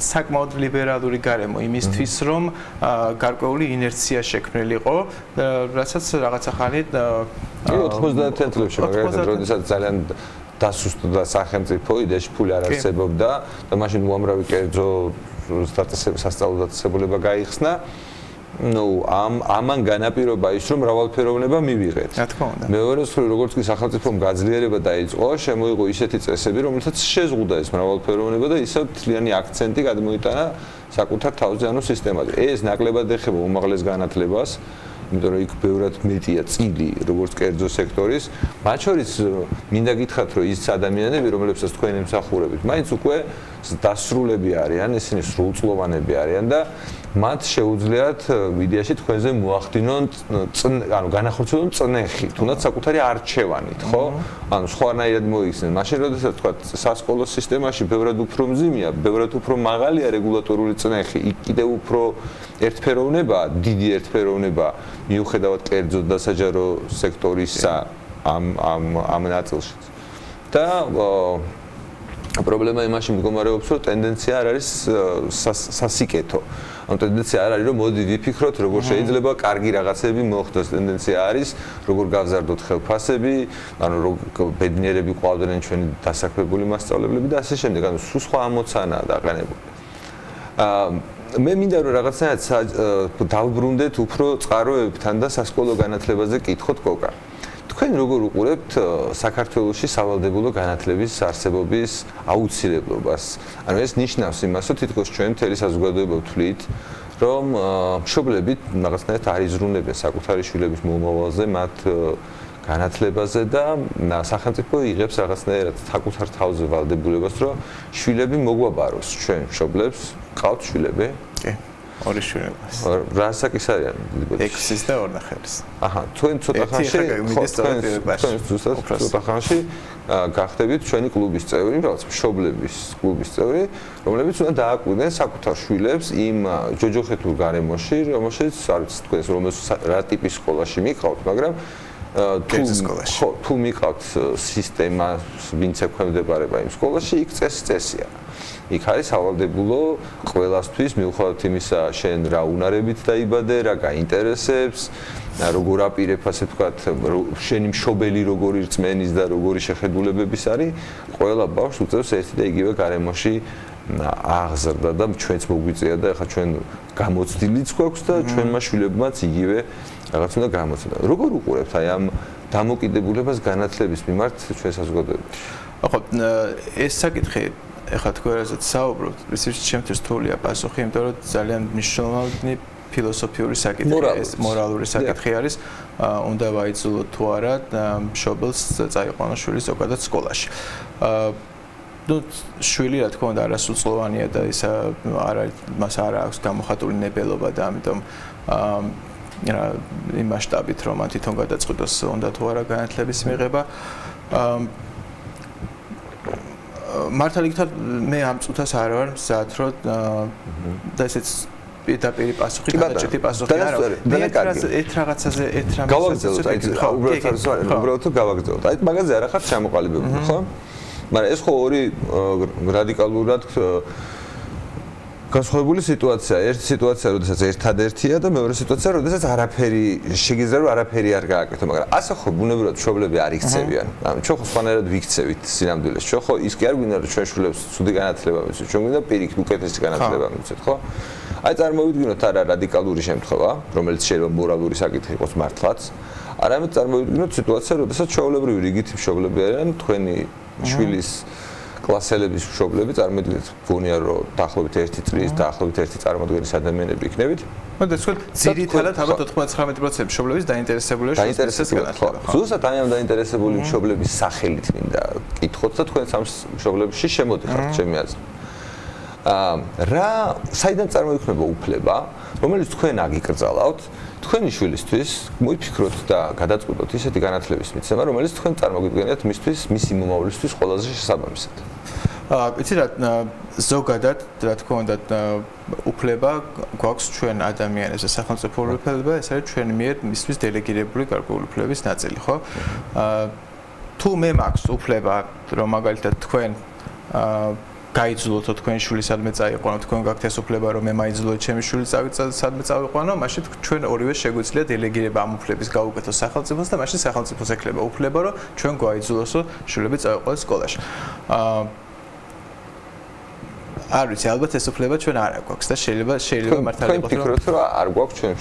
საკმაოდ ლიბერალური გარემო იმისთვის, რომ გარკვეული ინერცია შექმნილიყო, რასაც რაღაცა ხანი 90-იან წლებში, მაგალითად, როდესაც ძალიან დასუსტდა სახელმწიფო იდეაში ფული არ არსებობდა და მაშინ უამრავი კერძო სასწავლო დაწესებულება გაიხსნა. ამან განაპირობა ის რომ მრავალფეროვნება მივიღეთ. რა თქმა უნდა. მეორე მხრივ როგორც კი სახელმწიფომ გაძლიერება დაიწყო, შემოიღო ისეთი წესები, რომელთაც შეზღუდა ეს მრავალფეროვნება და ისევ თლიანი აქცენტი გადმოიტანა საკუთარ თავზე, ანუ სისტემაზე. ეს ნაკლებად ეხება უმაღლეს განათლებას. იმიტომ რომ იქ ბევრად მეტია წილი როგორც კერძო სექტორის, მათ შორის მინდა გითხრათ რომ ის ადამიანები რომლებსაც თქვენ ემსახურებით, მაინც უკვე დასრულები არიან, ისინი სრულწლოვანები არიან და მათ შეუძლიათ იდეაში თქვენზე მოახდინონ ანუ განახორციელონ წნეხი, თუნდაც საკუთარი არჩევანით, ხო? ანუ სხვანაირად მოიხსნեն. მაშინ როდესაც თქვა სასკოლო სისტემაში ბევრად უფრო მძიმეა, ბევრად უფრო მაღალია რეგულატორული წნეხი, იქ კიდევ უფრო ერთფეროვნება, დიდი ერთფეროვნება მიუხედავად კერძო და საჯარო სექტორისა ამ ნაწილშიც. და პრობლემა იმაში მდგომარეობს, რომ ტენდენცია არ არის სასიკეთო. ანუ ტენდენცია არ არის, რომ მოდი ვიფიქროთ, როგორ შეიძლება კარგი რაღაცები მოხდეს. ტენდენცია არის, როგორ გავზარდოთ ხელფასები, ანუ ბედნიერები ყვავდნენ ჩვენი დასაქმებული მასწავლებლები და ასე შემდეგ. ანუ სულ სხვა ამოცანაა დაყენებული. მე მინდა რომ რაღაცნაირად დავბრუნდეთ უფრო წყაროებთან და სასკოლო განათლებაზე კითხოთ კოკა. თქვენ როგორ უყურებთ საქართველოში სავალდებულო განათლების არსებობის აუცილებლობას? ანუ ეს ნიშნავს იმას, რომ თითქოს ჩვენ მთელი საზოგადოება ვთვლით, რომ მშობლები რაღაცნაირად არ იზრუნებენ საკუთარი შვილების მომავალზე, მათ განათლებაზე და სახელმწიფო იღებს რაღაცნაირად საკუთარ თავზე ვალდებულებას, რომ შვილები მოგვაბაროს ჩვენ მშობლებს, ყავთ შვილები? კი. ორი შვილები. რა საკის არიან? 6-ის და 2-ნახევრის. აჰა, თქვენ ცოტა ხანში გახდებით ჩვენი კლუბის წევრი, რაღაც მშობლების კლუბის წევრი, რომლებიც უნდა დააკვირდნენ საკუთარ შვილებს იმ ჯოჯოხეთურ გარემოში, რომელშიც არის თქვენს რა ტიპის სკოლაში მიყავთ, მაგრამ თუ მიყავთ სისტემა, ვინც ექვემდებარება იმ სკოლაში, იქ წესია. იქ არის სავალდებულო ყველასთვის, მიუხედავად იმისა, შენ რა უნარებით დაიბადე, რა გაინტერესებს, როგორ აპირებ, ასე ვთქვათ, შენი მშობელი როგორი რწმენის და როგორი შეხედულებების არის, ყველა ბავშვს უწევს ერთი და იგივე გარემოში აღზრდა და ჩვენც მოგვიწია და ახლა ჩვენ გამოცდილიც გვაქვს და ჩვენმა შვილებმაც იგივე რაღაც უნდა გამოცდა. როგორ უყურებთ აი ამ დამოკიდებულებას განათლების მიმართ ჩვენ საზოგადოებაში? ხო, ეს საკითხი ეხლა თქვენ რასაც საუბრობთ, პრინციპში ჩემთვის რთულია პასუხი, იმიტომ რომ ძალიან მნიშვნელოვანი ფილოსოფიური საკითხია, ეს მორალური საკითხი არის, უნდა ვაიძულოთ თუ არა მშობელს წაიყვანოს შვილი ზოგადად სკოლაში. შვილი რა თქმა უნდა არასრულწლოვანია და ის მას არ აქვს გამოხატული ნებელობა და ამიტომ იმ მასშტაბით რომ მან თვითონ გადაწყვიტოს უნდა თუ არა განათლების მიღება. მართალი გითხრათ, მე ამ წუთას არ ვარ მზად, რომ და ესეც პირდაპირ პასუხი გადაჭრილი პასუხი არა. მე ერთ რაღაცაზე გავაგრძელოთ, უბრალოდ გავაგრძელოთ. აი მაგაზე არ ახარ ჩამოყალიბებული, ხო? მაგრამ ეს ხო ორი რადიკალურად განსხვავებული სიტუაციაა. ერთი სიტუაცია, როდესაც ერთადერთია და მეორე სიტუაცია, როდესაც არაფერი შეგიძლია რომ არაფერი არ გააკეთო, მაგრამ ასე ხო ბუნებრივად მშობლები არ იქცევიან. ანუ ჩვენ ხო სხვანაირად ვიქცევით სინამდვილეს. ჩვენ ხო ის კი არ გვინდა რომ ჩვენ შვილებს ცუდი განათლება მივცეთ, ჩვენ გვინდა პირიქით უკეთესი განათლება მივცეთ, ხო? აი წარმოვიდგინოთ არა რადიკალური შემთხვევა, რომელიც შეიძლება მორალური საკითხი იყოს მართლაც, არამედ წარმოვიდგინოთ სიტუაცია, როდესაც ჩვეულებრივი რიგითი მშობლები არიან თქვენი შვილის კლასელების მშობლები, წარმოვიდგინეთ, გონია რომ დაახლოებით 1 წლის, დაახლოებით 1 წარმოდგენის ადამიანები იქნებით. მოდით ვთქვათ, ძირითადად ალბათ 99% მშობლების დაინტერესებულია შვილის განათლება. ზუსტად ამ დაინტერესებული მშობლების სახელით მინდა კითხოთ და თქვენ ამ მშობლებში შემოდიხართ, ჩემი აზრით. რა საიდან წარმოიქმნება უფლება, რომელიც თქვენ აგიკრძალავთ, თქვენი შვილისთვის მოიფიქროთ და გადაწყვიტოთ ისეთი განათლების მიცემა, რომელიც თქვენ წარმოგვიდგენიათ მისთვის, მისი მომავლისთვის ყველაზე შესაბამისად. იცი რა, ზოგადად, რა თქმა უნდა, უფლება გვაქვს ჩვენ ადამიანებს და სახელმწიფო უფლება, ეს არის ჩვენ მიერ მისთვის დელეგირებული გარკვეული უფლებების ნაწილი, ხო? თუ მე მაქვს უფლება, რომ მაგალითად თქვენ გაიძულოთ თქვენი შვილი სადმე წაიყვანოთ, თქვენ გაქვთ ეს უფლება, რომ მე მაიძულოთ ჩემი შვილი სადმე წავიყვანო, მაშინ ჩვენ ორივე შეგვიძლია დელეგირება ამ უფლების გაუკეთოს სახელმწიფოს და მაშინ სახელმწიფოს ექნება უფლება, რომ ჩვენ გვაიძულოსო შვილები წავიყვანოთ სკოლაში. არ ვიცი, ალბათ ეს უფლება ჩვენ არ გვაქვს და შეიძლება მართალია იყოს, რომ ფიქრობთ, რომ არ გვაქვს ჩვენ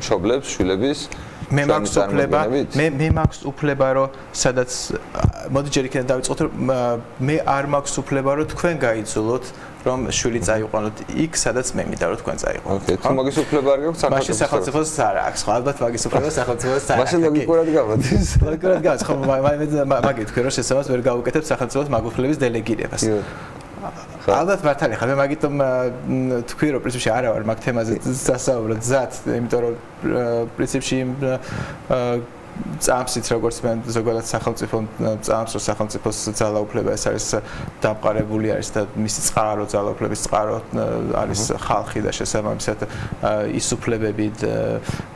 მშობლებს, შვილების მე მაქვს უფლება, რომ სადაც მოდი ჯერ იქიდან დავიწყოთ, რომ მე არ მაქვს უფლება, რომ თქვენ გაიძულოთ, რომ შვილი წაიყვანოთ იქ, სადაც მე მინდა, რომ თქვენ წაიყვანოთ. ოკეი, თუ მაგის უფლება არ გაქვს, მაშინ სახელმწიფოს არ აქვს, ხო, ალბათ მაგის უფლება სახელმწიფოს არ აქვს. მაშინ ლოგიკურად გავადის. ლოგიკურად გაქვს, ხო, მაგით თქვენ რომ შესაბამისად ვერ გაუკეთებ სახელმწიფოს მაგ უფლების დელეგირებას. ალბათ მართალია, ხა მე მაგიტომ თქვი რომ პრინციპში არა ვარ მაგ თემაზე სასაუბრად ზად, იმიტომ რომ პრინციპში წამსით როგორც მე ზოგადად სახელმწიფო წამს რომ სახელმწიფოს ძალაუფლება ეს არის დამყარებული არის და მისი წყარო ძალაუფლების წყარო არის ხალხი და შესაბამისად ის უფლებები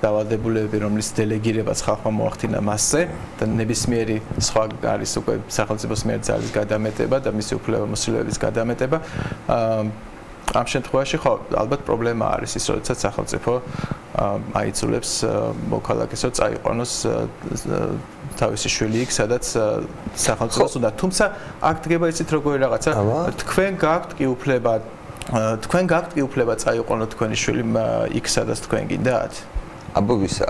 დავალდებულებები რომლის დელეგირებაც ხალხმა მოახდინა მასზე და ნებისმიერი სხვა არის უკვე სახელმწიფოს მიერ ძალის გადამეტება და მისი უფლებამოსილების გადამეტება ამ შემთხვევაში ხო ალბათ პრობლემა არის ის როდესაც სახელმწიფო აიძულებს მოქალაქეს რომ წაიყვანოს თავისი შვილი იქ სადაც სახელმწიფოს უნდა თუმცა აქ დგება ისეთ როგორი რაღაცა თქვენ გაქვთ კი უფლება წაიყვანოთ თქვენი შვილი იქ სადაც თქვენ გინდათ აბობისა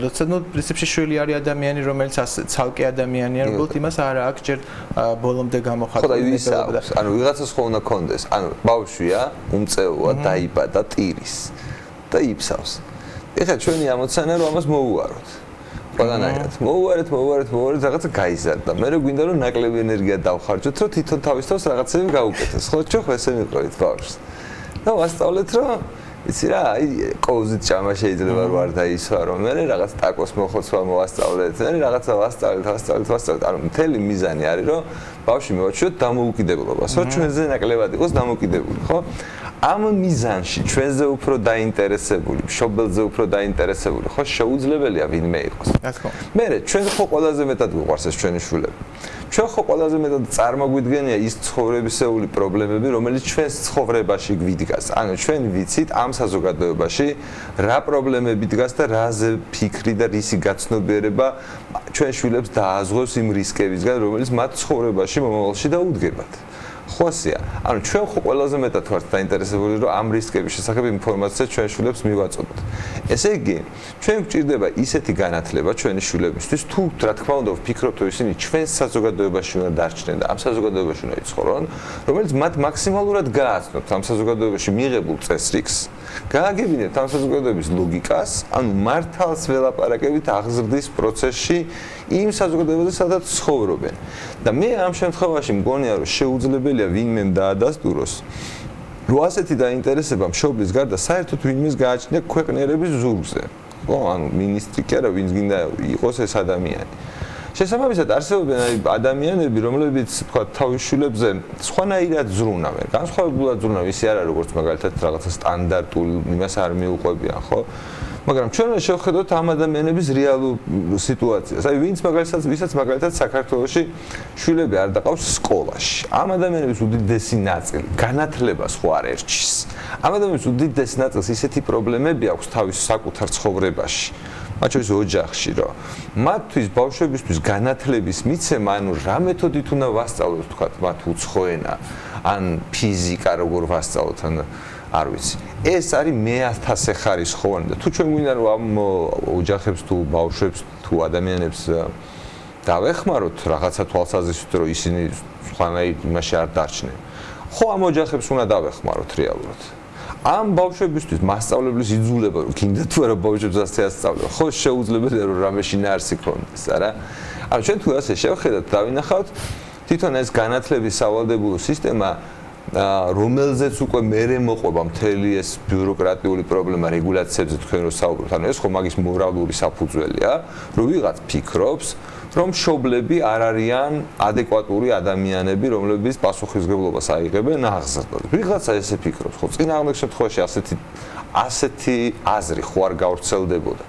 როცა ნუ პრინციპში შვილი არის ადამიანი რომელიც ცალკე ადამიანია როგორც იმას არა აქვს ჯერ ბოლომდე გამოხატული ანუ ვიღაცას ხო უნდა კონდეს ანუ ბავშვია უმწეოა დაიბადა ტირის და იფსავს ეხლა ჩვენი ამოცანა რომ ამას მოუვაროთ ყველანაირად მოუვარეთ რაღაცა გაიზარდა მე რო გვინდა რომ ნაკლები ენერგია დავხარჯოთ რომ თვითონ თავის თავს რაღაცები გაუკეთოს ხო ჩვენ ხო ესე მიყავით ბავშვს და ვასწავლეთ რომ იცი რა, კოუზით ჭამა შეიძლება რომ არ დაისვა, რომ მე რაღაც ტაკოს მოხოცვა მოვასწავლეთ, მე რაღაცა ვასწავლეთ, ანუ მთელი მიზანი არის, რომ ბავშვი მოვაჩვიოთ დამოუკიდებლობას, რომ ჩვენზე ნაკლებად იყოს დამოუკიდებული, ხო? ამ მიზანში ჩვენზე უფრო დაინტერესებული, მშობელზე უფრო დაინტერესებული, ხო, შეუძლებელია ვინმე იყოს. მე ჩვენ ხო ყველაზე მეტად გვყვარს ეს ჩვენი შვილები. ჩვენ ხო ყველაზე მეტად წარმოგვიდგენია ის ცხოვრებისეული პრობლემები, რომელიც ჩვენს ცხოვრებაში გვიდგას. ანუ ჩვენ ვიცით ამ საზოგადოებაში რა პრობლემები დგას და რაზე ფიქრი და რისი გაცნობიერება ჩვენ შვილებს დააზღვევს იმ რისკებისგან, რომელიც მათ ცხოვრებაში მომავალში დაუდგებათ. ხოსია. ანუ ჩვენ ხო ყველაზე მეტად ვართ დაინტერესებული, რომ ამ რისკების შესახებ ინფორმაცია ჩვენ შვილებს მივაწოდოთ. ესე იგი, ჩვენ გვჭირდება ისეთი განათლება ჩვენი შვილებისთვის, თუ რა თქმა უნდა ვფიქრობთ, რომ ისინი ჩვენ საზოგადოებაში უნდა დარჩნენ და ამ საზოგადოებაში უნდა იცხოვრონ, რომელიც მათ მაქსიმალურად გააცნოთ ამ საზოგადოებაში მიღებულ წესრიგს, გააგებინებთ ამ საზოგადოების ლოგიკას, ანუ მართალს ველაპარაკებით აღზრდის პროცესში იმ საზოგადოებაზე, სადაც ცხოვრობენ. და მე ამ შემთხვევაში მგონია, რომ შეუძლებელია ვინმე დაადასტუროს, რომ ასეთი დაინტერესება მშობლის გარდა საერთოდ ვინმეს გააჩნია ქვეყნიერების ზურგზე. ხო, ანუ მინისტრი კი არა, ვინც გინდა იყოს ეს ადამიანი. შესაბამისად არსებობენ ადამიანები, რომლებიც თქვა თავის შვილებზე სხვანაირად ზრუნავენ. განსხვავებულად ზრუნავენ, ისე არა როგორც მაგალითად რაღაცა სტანდარტულ იმას არ მიუყვებიან, ხო? მაგრამ ჩვენ უნდა შევხედოთ ამ ადამიანების რეალურ სიტუაციას. აი ვინც ვისაც მაგალითად საქართველოში შვილები არ დაყავს სკოლაში. ამ ადამიანების უდიდესი ნაწილი განათლებას ხო არ ერჩის. ამ ადამიანების უდიდესი ნაწილს ისეთი პრობლემები აქვს თავის საკუთარ ცხოვრებაში. მათ შორის ოჯახში, რომ მათთვის ბავშვებისთვის განათლების მიცემა, ანუ რა მეთოდით უნდა ვასწავლოთ, თქვათ, მათ უცხო ენა, ან ფიზიკა როგორ ვასწავლოთ, ან არ ვიცი. ეს არის მე-1000 ხარისხოვანი და თუ ჩვენ გვინდა რომ ამ ოჯახებს თუ ბავშვებს თუ ადამიანებს დავეხმაროთ რაღაცა თვალსაზრისით, რომ ისინი სხვანაირ იმაში არ დარჩნენ. ხო, ამ ოჯახებს უნდა დავეხმაროთ რეალურად. ამ ბავშვებისთვის მასწავლებლის იძულება, რომ გინდა თუ არა ბავშვებს ასე ასწავლო, ხო შეუძლებელია რომ რამე შინაარსი ქონდეს, არა? ანუ ჩვენ თუ ასე შევხედათ, დავინახავთ, თვითონ ეს განათლების სავალდებულო სისტემა რომელზეც უკვე მერე მოყვება მთელი ეს ბიუროკრატიული პრობლემა რეგულაციებზე თქვენ რო საუბრობთ. ანუ ეს ხო მაგის მორალური საფუძველია, რომ ვიღაც ფიქრობს, რომ მშობლები არ არიან ადეკვატური ადამიანები, რომლებიც პასუხისმგებლობას აიღებენ აღზრდად. ვიღაცა ესე ფიქრობს, ხო, წინააღმდეგ შემთხვევაში ასეთი აზრი ხო არ გავრცელდებოდა.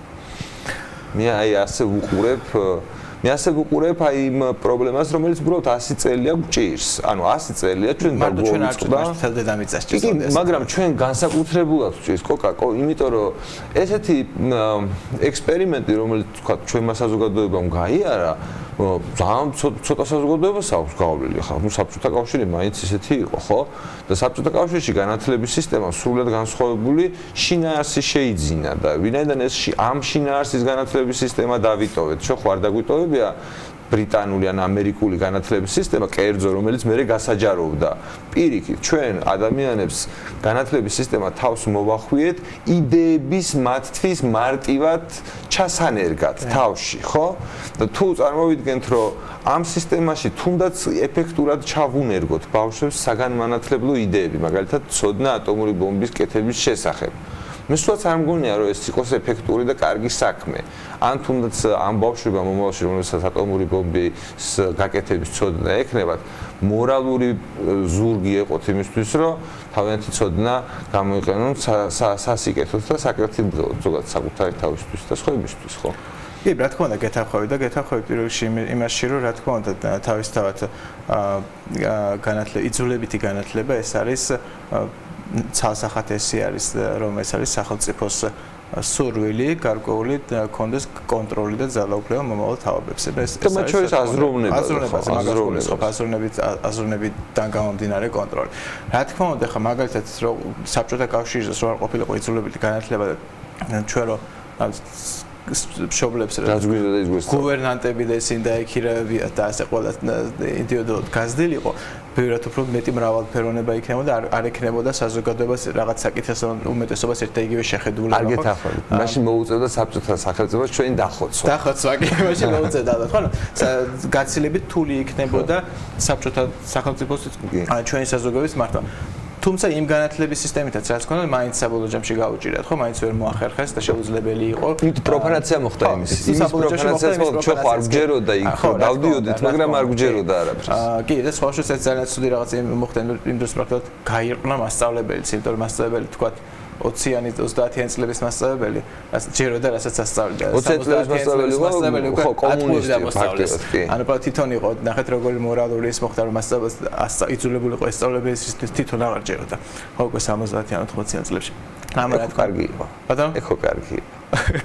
მე ასე ვუყურებ აი იმ პრობლემას, რომელიც უბრალოდ 100 წელია გვჭირს. ანუ 100 წელია ჩვენ დაგვიწყდა. მაგრამ ჩვენ განსაკუთრებულად გვჭირს კოკა, იმიტომ რომ ესეთი ექსპერიმენტი, რომელიც თქვა ჩვენმა საზოგადოებამ გაიარა, ძალიან ცოტა საზოგადოებას აქვს გავლილი ხა. ნუ საბჭოთა კავშირი მაინც ისეთი იყო, ხო? და საბჭოთა კავშირში განათლების სისტემა სრულად განსხვავებული შინაარსი შეიძინა და ვინაიდან ეს ამ შინაარსის განათლების სისტემა დავიტოვეთ, ჩვენ ხო არ დაგვიტოვებია ბრიტანული ან ამერიკული განათლების სისტემა, კერძო, რომელიც მერე გასაჯაროვდა. პირიქით, ჩვენ ადამიანებს განათლების სისტემა თავს მოვახვიეთ იდეების მათთვის მარტივად ჩასანერგად თავში, ხო? და თუ წარმოვიდგენთ, რომ ამ სისტემაში თუნდაც ეფექტურად ჩავუნერგოთ ბავშვებს საგანმანათლებლო იდეები, მაგალითად, ცოდნა ატომური ბომბის კეთების შესახებ. მე სულაც არ მგონია, რომ ეს იყოს ეფექტური და კარგი საქმე. ან თუნდაც ამ ბავშვებმა მომავალში, რომელსაც ატომური ბომბის გაკეთების ცოდნა ექნებათ, მორალური ზურგი ეყოთ იმისთვის, რომ თავიანთი ცოდნა გამოიყენონ სასიკეთოდ და საკეთილდღეოდ, ზოგადად საკუთარი თავისთვის და სხვაებისთვის, ხო? კი, რა თქმა უნდა, გეთანხმები პირველ რიგში იმაში, რომ რა თქმა უნდა, თავისთავად იძულებითი განათლება ეს არის ცალსახათესი არის, რომ ეს არის სახელმწიფოს სურვილი, გარკვეული კონდეს კონტროლი და ძალაუფლება მომავალ თავებებზე. და ეს არის აზროვნებიდან გამომდინარე კონტროლი. რა თქმა უნდა, ხა მაგალითად, რომ საბჭოთა კავშირის რო არ ყოფილიყო იძულებითი განათლება და ჩვენ რო მშობლებს გუვერნანტები და ისინი დაექირავებიათ და ასე ყველა ინდივიდუალურად გაზრდილიყო, ბევრად უფრო მეტი მრავალფეროვნება იქნებოდა, არ ექნებოდა საზოგადოებას რაღაც საკითხის უმეტესობას ერთ და იგივე შეხედულება. არ გეთანხმებით. მაშინ მოუწევდა საბჭოთა სახელმწიფოს ჩვენი დახოცვა. დახოცვა კი, მაშინ მოუწევდა, ხო? გაცილებით რთული იქნებოდა საბჭოთა სახელმწიფოს ჩვენი საზოგადოების მართვა. თუმცა იმ განათლების სისტემითაც რაც ქონდა, მაინც საბოლოო ჯამში გაუჭირათ, ხო? მაინც ვერ მოახერხეს და შეუძლებელი იყო. პროფანაცია მოხდა იმის. პროფანაციას ჩვენ ხო არ გვჯეროდა იქ, ხო, დავდიოდით, მაგრამ არ გვჯეროდა არაფერს. კი, და სხვა შეს ძალიან ცუდი რაღაც მოხდა იმ დროს პრაქტიკულად გაიყრნა მასწავლებელიც, იმიტომ რომ მასწავლებელი თქვა 20-იანი 30-იანი წლების მასწავლებელი, ჯეროდა რასაც ასწავლიდა. 20 წლების მასწავლებელი ხო კომუნისტი ფაქტობრივად. ანუ თვითონ იყო, ნახეთ როგორი მორალური ის მოხდა, რომ მასწავლებელი იძულებული იყო ესწავლებელის თვითონ აღარ ჯეროდა. ხო, უკვე 70-იან 80-იან წლებში. ამათ კარგი იყო. ბატონო? ეხო კარგი იყო.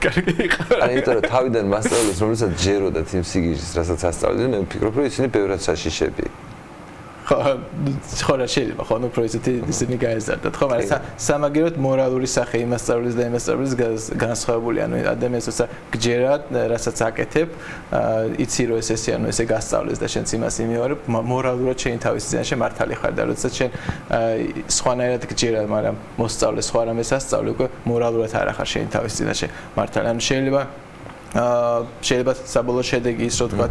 კარგი იყო. ანუ იმიტომ რომ თავიდან მასწავლებელს რომელსაც ჯეროდათ იმ სიგიჟის, რასაც ასწავლდნენ, მე ვფიქრობ, რომ ისინი ბევრად საშიშები. ხო რა შეიძლება ხო ნუ პროექტი ისინი გაეზარდათ ხო მაგრამ სამაგიეროდ მორალური სახე იმასწავლის და იმასწავლის განსხვავებული ანუ ადამიანს როცა გჯერად რასაც აკეთებ იცი რომ ეს ესე ანუ ესე გასწავლეს და შენც იმას იმეორებ მორალურად შენ თავის წინაშე მართალი ხარ და როცა შენ სხვანაირად გჯერად მაგრამ მოსწავლე სხვა რამეს ასწავლე უკვე მორალურად არ ახარ შენ თავის წინაშე მართალი ანუ შეიძლება საბოლოო შედეგი ის რომ თქვა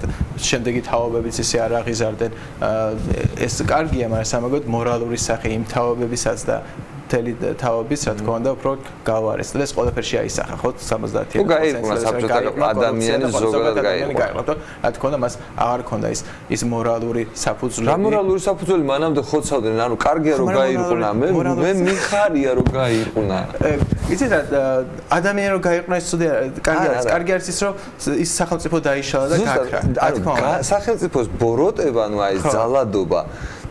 შემდეგი თაობებიც ისე არ აღიზარდნენ ეს კარგია მაგრამ სამაგოდ მორალური სახე იმ თაობებისაც და მთელი თაობის რა თქმა უნდა უფრო გავარეს და ეს ყველაფერში აისახა ხო 70-იან თუ გაიყურნა საბჭოთა ადამიანის ზოგადად გაიყურნა რა თქმა უნდა მას აღარ ქონდა ის მორალური საფუძველი რა მორალური საფუძველი მანამდე ხოცავდნენ ანუ კარგია რომ გაიყურნა მე მიხარია რომ გაიყურნა იცით ადამიანი რომ გაიყურნა ის ცუდი კარგი არის ის რომ ის სახელმწიფო დაიშალა და გაქრა რა თქმა უნდა სახელმწიფოს ბოროტება ანუ აი ძალადობა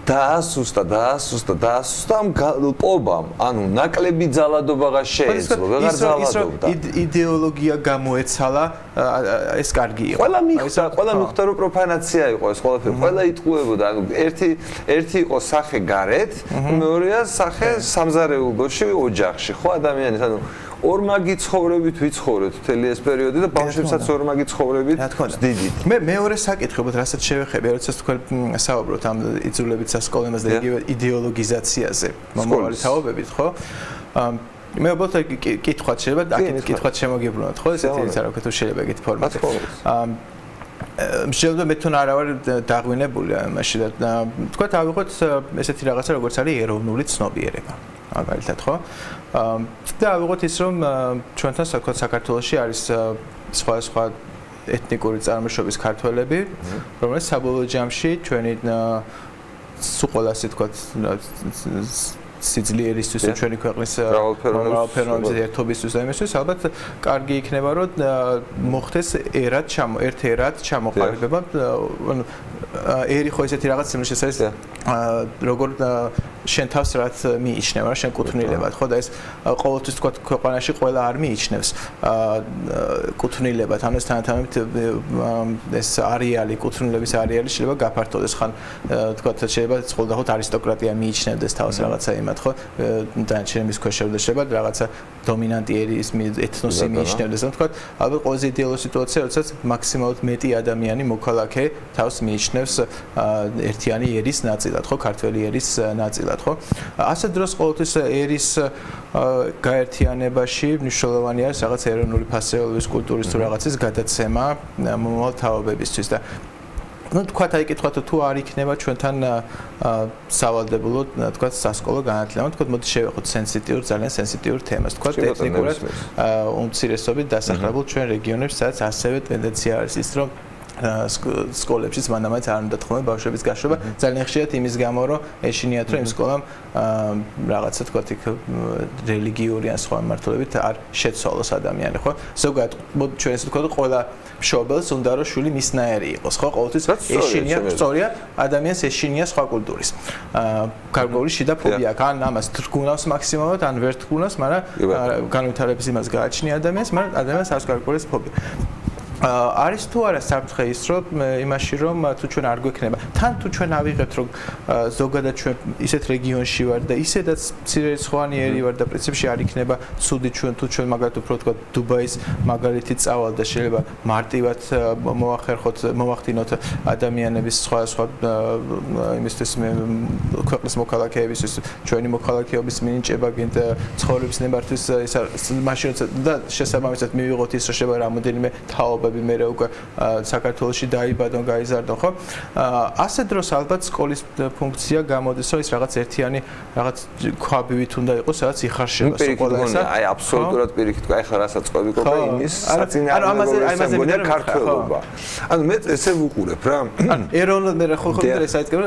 დაასუსტა ამ პობამ, ანუ ნაკლები ძალადობაღა შეეძლო, ვეღარ ძალადობდა. იდეოლოგია გამოეცალა ეს კარგი იყო. ყველა მიხვდა რომ პროფანაცია იყო ეს ყველაფერი. ყველა იტყუებოდა, ანუ ერთი იყო სახე გარეთ, მეორეა სახე სამზარეულოში, ოჯახში, ხო ადამიანის, ანუ ორმაგი ცხოვრებით ვიცხოვრეთ მთელი ეს პერიოდი და ბავშვებსაც ორმაგი ცხოვრებით ვდიდით. მე მეორე საკითხი, რასაც შევეხები, როცა თქვენ საუბრობთ ამ იძულებით სასკოლემას და იდეოლოგიზაციაზე, მომავალი თაობებით, ხო? მე უბრალოდ კითხვაც შეიძლება, აქეთ კითხვაც შემოგიბრუნოთ, ხო? ესეთი ის არა ვქეთ, შეიძლება ეგეთი ფორმატი. შეიძლება მე თვითონ არ ვარ დაღვინებული ამაში და თქვა ავიღოთ ესეთი რაღაცა, როგორც არის ეროვნული ცნობიერება. მაგალითად, ხო? და ავიღოთ ის, რომ ჩვენთან საქართველოში არის სხვა ეთნიკური წარმოშობის ქართველები, რომლებიც საბოლოო ჯამში ჩვენი სულ თქვა სიძლიერისთვის ჩვენი ქვეყნის მრავალფეროვნების ერთობისთვის და იმისთვის ალბათ კარგი იქნება რომ მოხდეს ერთ ერად ჩამოყალიბება ანუ ერი ხო ესეთი რაღაც სიმაშეს არის როგორ შენ თავს რაც მიიჩნევა რა შენ კუთვნილებად ხო და ეს ყოველთვის თქვა ქვეყანაში ყველა არ მიიჩნევს კუთვნილებად ანუ ეს თანამედროვე ეს არეალი კუთვნილების არეალი შეიძლება გაფართოვდეს ხან თქვა შეიძლება ხოლმე არისტოკრატია მიიჩნევდეს თავს რაღაცა იმათ ხო დანარჩენების ქვეშ შეიძლება რაღაცა დომინანტი ერის ეთნოსი მიიჩნევდეს და თქვა ალბათ ყველაზე იდეალური სიტუაცია როდესაც მაქსიმალურად მეტი ადამიანი მოქალაქე თავს მიიჩნევს ერთიანი ერის ნაწილად ხო ქართველი ერის ნაწილად ხო ასე დროს ყოველთვის ერის გაერთიანებაში მნიშვნელოვანი არის რაღაც ეროვნული ფასეულობის კულტურის თუ რაღაცის გადაცემა მომავალ თაობებისთვის და ну თქვა დაიკითხოთ თუ არ იქნება ჩვენთან სავალდებულო თქვა სასკოლო განათლება თქვა მოდი შევეხოთ ძალიან სენსიტიურ თემას თქვა ეთნიკურად უმცირესობით დასახლებულ ჩვენ რეგიონებში სადაც ასევე ტენდენცია არის ის რომ სკოლებშიც მანამდე არ უნდა თხოვენ ბავშვების გაშვება ძალიან ხშირად იმის გამო რომ ეშინიათ რომ იმ სკოლამ რაღაცა თქვა იქ რელიგიური ან სხვა მმართველობით არ შეცვალოს ადამიანი ხო ზოგადად ჩვენ ესე ვთქვათ ყველა მშობელს უნდა რომ შვილი მისნაირი იყოს ხო ყოველთვის ეშინია სწორია ადამიანს ეშინია სხვა კულტურის გარკვეული შიდა ფობია აქვს ან ამას თრგუნავს მაქსიმალურად ან ვერ თრგუნავს მაგრამ განვითარების იმას გააჩნია ადამიანს მაგრამ ადამიანს აქვს გარკვეული ფობია არის თუ არა საფრთხე ის რომ იმაში რომ თუ ჩვენ არ გვექნება თან თუ ჩვენ ავიღებთ რომ ზოგადად ჩვენ ისეთ რეგიონში ვარ და ისედაც მცირერიცხოვანი ერი ვარ და პრინციპში არ იქნება ცუდი ჩვენ თუ ჩვენ მაგალითად უფრო თქვა დუბაის მაგალითი წავალ და შეიძლება მარტივად მოვახდინოთ ადამიანების სხვა იმისთვის ქვეყნის მოქალაქეებისთვის ჩვენი მოქალაქეობის მინიჭება გინდა ცხოვრების ნებართვის ის მაშინ და შესაბამისად მივიღოთ ის რომ შეიძლება რამოდენიმე თაობა მე უკვე საქართველოში დაიბადონ, გაიზარდონ, ხო? ასე დროს ალბათ სკოლის ფუნქცია გამოდის, რომ ის რაღაც ერთიანი რაღაც ქვაბივით უნდა იყოს, სადაც იხარშება სკოლასა. აი აბსოლუტურად პირიქით, აი ხა რასაც ყვები ყოფა იმის საწინააღმდეგო ქართველობა. ანუ მე ესე ვუყურებ რა. ანუ ეროვნულ მე ხო ეს აიწყება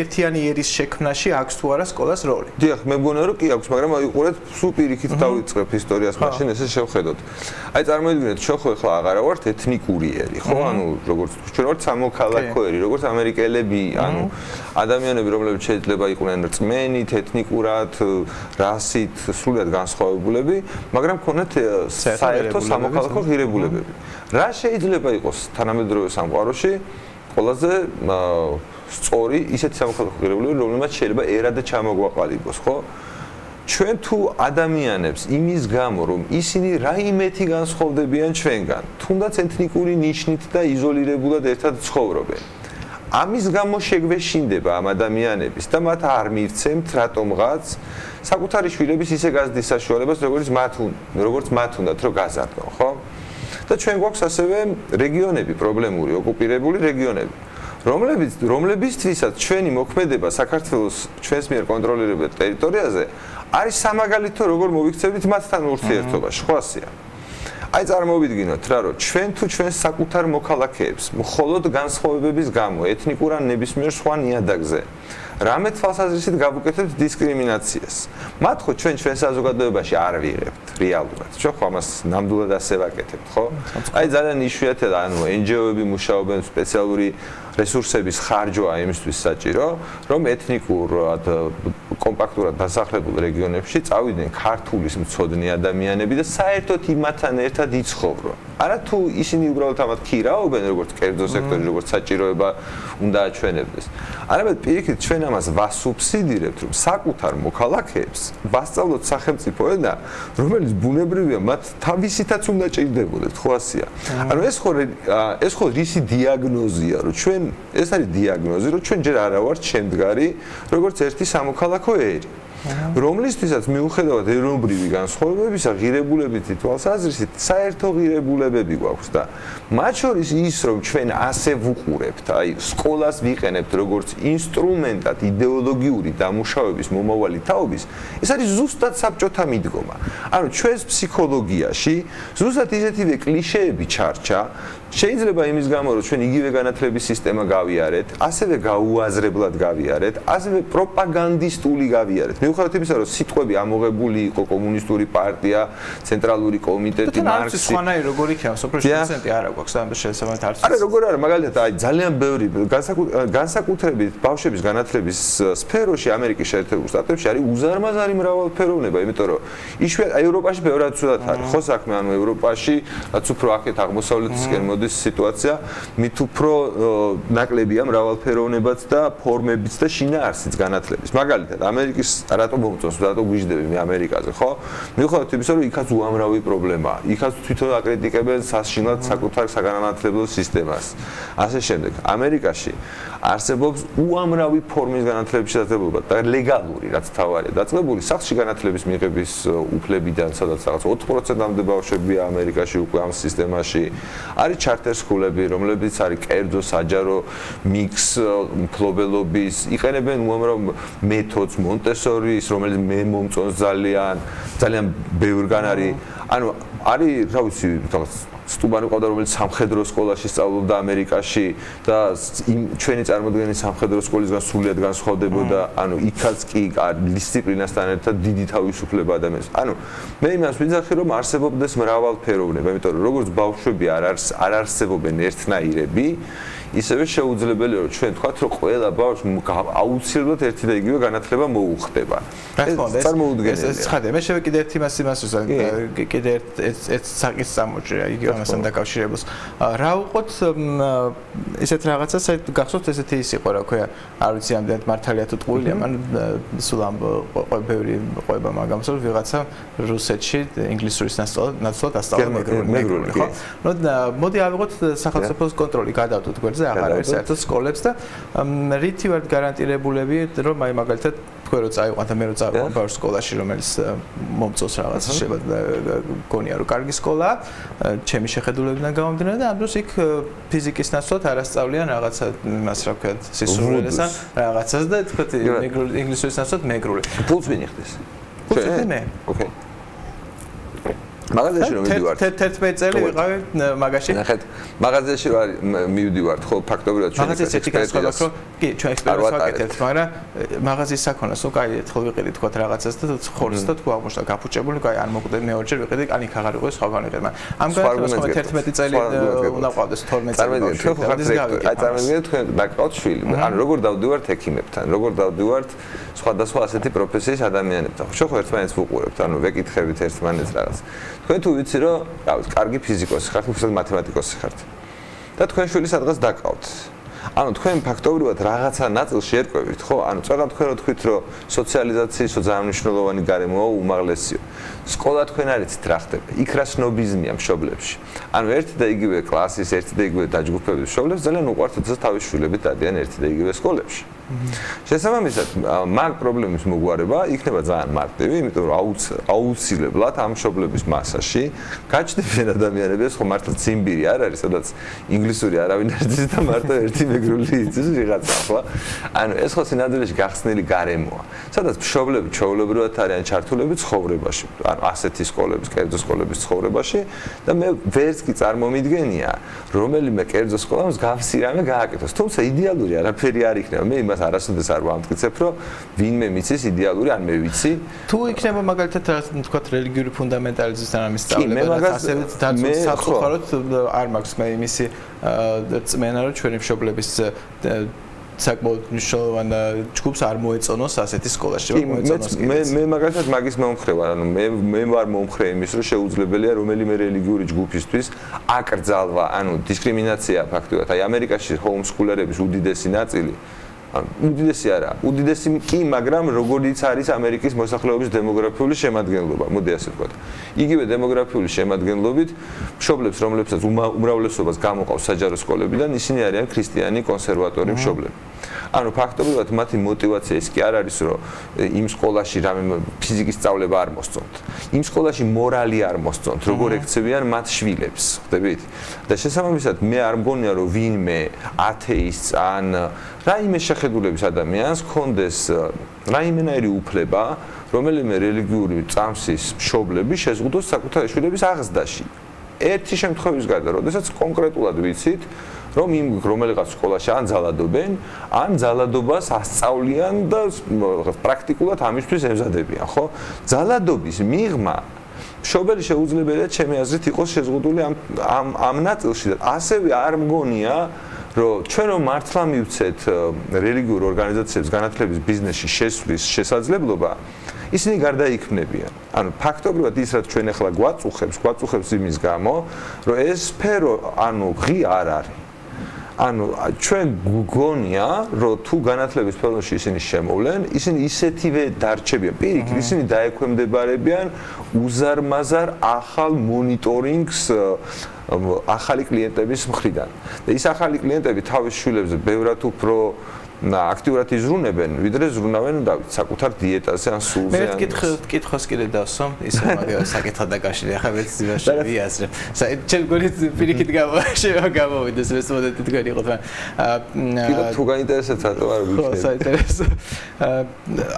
ერთიანი ერის შექმნაში აქვს თუ არა სკოლას როლი. დიახ, მე მგონია რომ კი აქვს, მაგრამ აიყურეთ სულ პირიქით დავიწყებ ისტორიას, მაშინ ესე შევხედოთ. აი წარმოიდგინეთ, ჩვენ ხო ახლა აღარა ვართ ეთნიკური ერი, ხო? ანუ როგორც ჩვენ ვართ სამოქალაქო ერი, როგორც ამერიკელები, ანუ ადამიანები, რომლებიც შეიძლება იყვნენ რწმენით, ეთნიკურად, რასით, სრულიად განსხვავებულები, მაგრამ ქონათ საერთო სამოქალაქო ღირებულებები. რა შეიძლება იყოს თანამედროვე სამყაროში ყველაზე სწორი ისეთი სამოქალაქო ღირებულებები, რომლებიც შეიძლება ერად ჩამოგვაყალიბოს, ხო? ჩვენ თუ ადამიანებს იმის გამო რომ ისინი რაიმეთი განსხვავდებიან ჩვენგან, თუნდაც ეთნიკური ნიშნით და იზოლირებულად ერთად ცხოვრობენ. ამის გამო შეგვეშინდება ამ ადამიანების და მათ არ მივცემთ რატომღაც საკუთარი შვილების ისე გაზრდის საშუალებას, როგორც მათ უნდათ რომ გაზარდონ, ხო? და ჩვენ გვაქვს ასევე რეგიონები, პრობლემური, ოკუპირებული რეგიონები. რომლებისთვისაც ჩვენი მოქმედება საქართველოს ჩვენს მიერ კონტროლირებულ ტერიტორიაზე არის სამაგალითო როგორ მოვიქცევით მათთან ურთიერთობაში, ხვასია. აი წარმოვიდგინოთ რა რომ ჩვენ თუ ჩვენს საკუთარ მოქალაქეებს მხოლოდ განსხვავებების გამო ეთნიკურ ან ნებისმიერ სხვა ნიადაგზე რამე თვალსაზრისით გავუკეთებთ დისკრიმინაციას. მათ ხო ჩვენ საზოგადოებაში არ ვიღებთ რეალურად. ჩვენ ხო ამას ნამდვილად ასე ვაკეთებთ, ხო? აი ძალიან იშვიათია, ანუ NGO-ები მუშაობენ სპეციალური რესურსების ხარჯვა იმისთვის საჭირო, რომ ეთნიკურად კომპაქტურად დასახლებულ რეგიონებში წავიდნენ ქართულის მცოდნე ადამიანები და საერთოდ იმათთან ერთად იცხოვრონ. არა თუ ისინი უბრალოდ ამათ ქირაობენ როგორც კერძო სექტორი, როგორც საჭიროება უნდა აჩვენებდეს. არამედ პირიქით ჩვენ ამას ვასუბსიდირებთ, რომ საკუთარ მოქალაქეებს ვასწავლოთ სახელმწიფო ენა, რომელიც ბუნებრივია, მათ თავისითაც უნდა ჭირდებოდეთ, ხო ასია. ანუ ეს ხო რისი დიაგნოზია, რომ ჩვენ ეს არის დიაგნოზი, რომ ჩვენ ჯერ არა ვართ შემდგარი, როგორც ერთი სამოქალაქო ერი. რომლისთვისაც მიუხედავად ეროვნებრივი განსხვავებებისა, ღირებულებითი თვალსაზრისით საერთო ღირებულებები გვაქვს და მათ შორის ის, რომ ჩვენ ასე ვუყურებთ, აი სკოლას ვიყენებთ როგორც ინსტრუმენტად იდეოლოგიური დამუშავების მომავალი თაობის, ეს არის ზუსტად საბჭოთა მიდგომა. ანუ ჩვენს ფსიქოლოგიაში ზუსტად ისეთივე კლიშეები ჩარჩა, შეიძლება იმის გამო, რომ ჩვენ იგივე განათლების სისტემა გავიარეთ, ასევე გაუაზრებლად გავიარეთ, ასევე პროპაგანდისტული გავიარეთ. მიუხედავად იმისა, რომ სიტყვები ამოღებული იყო კომუნისტური პარტია, ცენტრალური კომიტეტი, მარქსი. და სხვანაირი როგორი იქნება, სოფლიოში პრეზიდენტი არა გვაქვს, ამის შესაბამისად არც. არა, როგორ არა, მაგალითად, აი ძალიან ბევრი განსაკუთრებით ბავშვების განათლების სფეროში ამერიკის შეერთებულ შტატებში არის უზარმაზარი მრავალფეროვნება, იმიტომ რომ იშვიათად ევროპაში ბევრად ცუდად არის. ხო საქმე, ანუ ევროპაში, რაც უფრო აქეთ აღმოსავლეთისკენ მოდის სიტუაცია, მით უფრო ნაკლებია მრავალფეროვნებაც და ფორმებიც და შინაარსიც განათლების. მაგალითად, ამერიკის რატო მომწონს, რატო გვიждდები მე ამერიკაზე, ხო? მიუხედავად იმისა, რომ იქაც უამრავი პრობლემაა. იქაც თვითონ აკრიტიკებენ სასშინლად საკუთარ საგანმანათლებლო სისტემას. ასე შემდეგ, ამერიკაში არსებობს უამრავი ფორმის განათლების შესაძლებლობა და ლეგალური, რაც თავარია დაწყებული სახლში განათლების მიღების უფლებიდან, სადაც რაღაც 4%-მდე ბავშვებია ამერიკაში უკვე ამ სისტემაში. არის ჩარტერ სკოლები, რომლებიც არის კერძო, საჯარო, მიქს, მფლობელობის, იყენებენ უამრავ მეთოდს, მონტესორის, რომელიც მე მომწონს ძალიან ბევრგან არის. ანუ არის, რა ვიცი, რაღაც სტუმარი ყავდა, რომელიც სამხედრო სკოლაში სწავლობდა ამერიკაში და ჩვენი წარმოდგენის სამხედრო სკოლისგან სრულიად განსხვავდებოდა, ანუ იქაც კი დისციპლინასთან ერთად დიდი თავისუფლება ადამიანს. ანუ მე იმას ვიძახი, რომ არსებობდეს მრავალფეროვნება, იმიტომ რომ როგორც ბავშვები არ არსებობენ ერთნაირები, ისევე შეუძლებელია, რომ ჩვენ თქვათ, რომ ყველა ბავშვს აუცილებლად ერთი და იგივე განათლება მოუხდება. ეს წარმოუდგენელია. ეს ხადა, მე შევეკიდე ერთ იმას, კიდე ერთ საკითხს წამოჭრა, იგივე ამასთან დაკავშირებულს. რა უყოთ ესეთ რაღაცას, აი გახსოვთ ესეთი ის იყო, რა ქვია, არ ვიცი ამდენად მართალია თუ ტყუილია, მან სულ ამ ბევრი ყვება მაგამს, რომ ვიღაცა რუსეთში ინგლისურის ნაცვლად ასწავლა მეგრული, ხო? მოდი ავიღოთ სახელმწიფოს კონტროლი, გადავდოთ გვერდზე აღარ არის საერთოდ სკოლებს და რითი ვართ გარანტირებულები, რომ აი მაგალითად თქვენ რო წაიყვანთ და მე რო წავიღო ბავშვს სკოლაში, რომელიც მომწონს რაღაც, შეიძლება გონია რომ კარგი სკოლაა, ჩემი შეხედულებიდან გამომდინარე და ამ დროს იქ ფიზიკის ნაცვლად არ ასწავლიან რაღაცა იმას რა ვქოთ, სისრულეს ან რაღაცას და თქვით ინგლისურის ნაცვლად მეგრული. ფულს ვინიხდეს? ჩვენ მე. ოკეი. მაღაზიაში რომ მივიდივართ 11 წელი ვიყავი მაგაში. ნახეთ, მაღაზიაში რომ მივიდივართ, ხო ფაქტობრივად ჩვენ მაღაზიაში ეკსპერტია, ხო? კი, ჩვენ ექსპერტს ვაკეთებთ, მაგრამ მაღაზიის საქონელს რო კაი ერთხელ ვიყიდი თქვა რაღაცას და ხორცს და თქვა აღმოჩნდა გაფუჭებული, კაი არ მოკვდე მეორჯერ ვიყიდი, კანი ხაღარ იყო სხვაგან ვიყიდი, მაგრამ ამ განათლებას ხომ 11 წელი უნდა ყავდეს 12 წელი. აი წარმოგიდგენთ თქვენ დაკავთ შვილი. ანუ როგორ დავდივართ ექიმებთან, როგორ დავდივართ სხვადასხვა ასეთი პროფესიის ადამიანებთან. ხო ხო ერთმანეთს ვუყურებთ, ანუ ვეკითხებით ერთმანეთს რაღაც. თქვენ თუ ვიცი რომ, რა ვიცი, კარგი ფიზიკოსი ხართ, უბრალოდ მათემატიკოსი ხართ. და თქვენ შვილს სადღაც დაკავთ. ანუ თქვენ ფაქტობრივად რაღაცა ნაწილში ერკვევით, ხო? ანუ წაღა თქვენ რო თქვით რომ სოციალიზაციისო ძალიან მნიშვნელოვანი გარემოა უმაღლესიო. სკოლა თქვენ არ იცით რა ხდება. იქ რა სნობიზმია მშობლებში. ანუ ერთი და იგივე კლასის, ერთი და იგივე დაჯგუფების მშობლებს ძალიან უყვართ, თორსა თავის შვილები დადიან ერთი და იგივე სკოლებში. შესაბამისად, მაგ პრობლემის მოგვარება იქნება ძალიან მარტივი, იმიტომ რომ აუცილებლად ამ მშობლების მასაში გაჩნდებიან ადამიანები, ეს ხო მართლა ციმბირი არ არის, სადაც ინგლისური არავინ არ იცის და მარტო ერთი მეგრული იცის ვიღაცა, ხო? ანუ ეს ხო სინამდვილეში გახსნილი გარემოა, სადაც მშობლები ჩვეულებრივად არიან ჩართულები ცხოვრებაში, ანუ ასეთი სკოლების, კერძო სკოლების ცხოვრებაში და მე ვერც კი წარმომიდგენია, რომელიმე კერძო სკოლამ მსგავსი რამე გააკეთოს. თუმცა იდეალური არაფერი არ იქნება. მე იმას არასოდეს არ ვამტკიცებ, რომ ვინმე მიცის იდეალური, ან მე ვიცი. თუ იქნება მაგალითად თქვათ რელიგიური ფუნდამენტალიზმის ამის სწავლება და ასევე საწყობად არ მაქვს მე იმისი წმენა, რომ ჩვენი მშობლების საკმაოდ მნიშვნელოვან ჯგუფს არ მოეწონოს ასეთი სკოლაში. მე მაგალითად მაგის მომხრე ვარ, ანუ მე ვარ მომხრე იმის, რომ შეუძლებელია რომელიმე რელიგიური ჯგუფისთვის აკრძალვა, ანუ დისკრიმინაცია ფაქტობრივად. აი ამერიკაში ჰოუმსკულერების უდიდესი ნაწილი უდიდესი არა, უდიდესი კი, მაგრამ როგორიც არის ამერიკის მოსახლეობის დემოგრაფიული შემადგენლობა, მოდი ასე ვთქვათ. იგივე დემოგრაფიული შემადგენლობით მშობლებს, რომლებსაც უმრავლესობას გამოყავს საჯარო სკოლებიდან, ისინი არიან ქრისტიანი კონსერვატორი მშობლები. ანუ ფაქტობრივად მათი მოტივაცია ის კი არ არის, რომ იმ სკოლაში რამე ფიზიკის სწავლება არ მოსწონთ. იმ სკოლაში მორალი არ მოსწონთ, როგორ ექცევიან მათ შვილებს, ხდებით? და შესაბამისად მე არ მგონია, რომ ვინმე ათეისტს ან რაიმე შეხედულების ადამიანს კონდეს რაიმენაირი უფლება, რომელიმე რელიგიური წამსის მშობლები შეზღუდოს საკუთარი შვილების აღზრდაში. ერთი შემთხვევის გარდა, როდესაც კონკრეტულად ვიცით, რომ იმ რომელიღაც სკოლაში ან ძალადობენ, ან ძალადობას ასწავლიან და პრაქტიკულად ამისთვის ემზადებიან, ხო? ძალადობის მიღმა მშობელი შეუძლებელია ჩემი აზრით იყოს შეზღუდული ამ ნაწილში და ასევე არ მგონია რომ ჩვენ რომ მართლა მივცეთ რელიგიურ ორგანიზაციებს განათლების ბიზნესში შესვლის შესაძლებლობა, ისინი გარდაიქმნებიან. ანუ ფაქტობრივად ის რაც ჩვენ ახლა გვაწუხებს იმის გამო, რომ ეს სფერო ანუ ღია არ არის. ანუ ჩვენ გგონია, რომ თუ განათლების სფეროში ისინი შემოვლენ, ისინი ისეთივე დარჩებიან. პირიქით, ისინი დაექვემდებარებიან უზარმაზარ ახალ მონიტორინგს ახალი კლიენტების მხრიდან. და ის ახალი კლიენტები თავის შვილებზე ბევრად უფრო აქტიურად იზრუნებენ, ვიდრე ზრუნავენ საკუთარ დიეტაზე ან სულზე. მე კითხოს კიდე დავსვამ, ისე მაგას საკითხად დაკავშირე, ახლა მეც ძილაში ვიაზრებ. ჩემ გონი პირიქით გამოვიდეს ეს მოდელი თქვენი იყო თან. კიდევ თუ გაინტერესებს რატო არ ვიქნები. ხო, საინტერესო.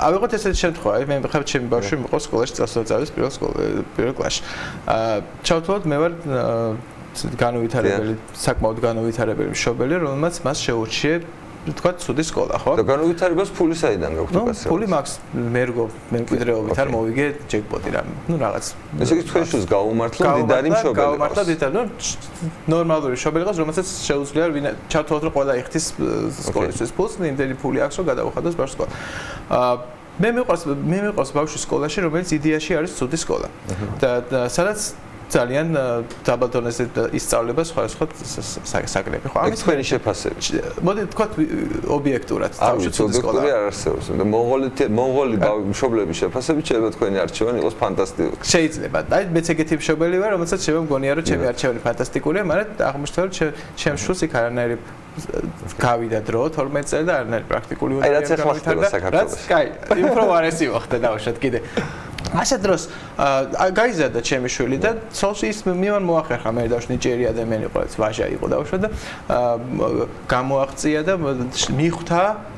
ავიღოთ ესეთი შემთხვევა, მე ხარ ჩემი ბავშვი მიყავს სკოლაში წასვლის პირველ კლასში. ჩავთვალოთ მე ვარ განუვითარებელი, საკმაოდ განუვითარებელი მშობელი, რომელმაც მას შეურჩიე თქვა ცუდი სკოლა, ხო? და განუვითარებას ფული საიდან გაქვთ უკაცრავად? ფული მაქვს მემკვიდრეობით არ მოვიგე ჯეკპოტი რამე. ნუ რაღაც. ესე იგი თქვენ შულს გაუმართლა მდიდარი მშობელი. გაუმართლა მდიდარი, ნუ ნორმალური მშობელი ყავს, რომელსაც შეუძლია ჩავთვალოთ რომ ყველა იხდის სკოლისთვის ფულს, იმდენი ფული აქვს რომ გადაუხადოს ბავშვს სკოლა. მე მიყვარს ბავშვი სკოლაში, რომელიც იდეაში არის ცუდი სკოლა. და სადაც ძალიან დაბალ დონეზე ისწავლება სხვა საკრები. ხო, ამის თქვენი შეფასება. მოდი თქვათ ობიექტურად თავში ცუდი სკოლა. არ არსებობს. და მონღოლი მშობლების შეფასებით შეიძლება თქვენი არჩევანი იყოს ფანტასტიკური. შეიძლება. აი მეც ეგეთი მშობელი ვარ, რომელსაც შემოგონია რომ ჩემი არჩევანი ფანტასტიკურია, მაგრამ აღმოჩნდა რომ ჩემს შულს იქ არანაირი გავიდა დრო 12 წელი და არანაირი პრაქტიკული უნივერსიტეტი. აი რაც ახლა ხდება საქართველოში. კაი, უფრო ვარესი მოხდა დავუშვათ კიდე. ასე დროს გაიზარდა ჩემი შვილი და ცოლში ის მივან მოახერხა მე და ნიჭიერი ადამიანი იყო, ვაჟა იყო დავუშვათ და გამოაღწია და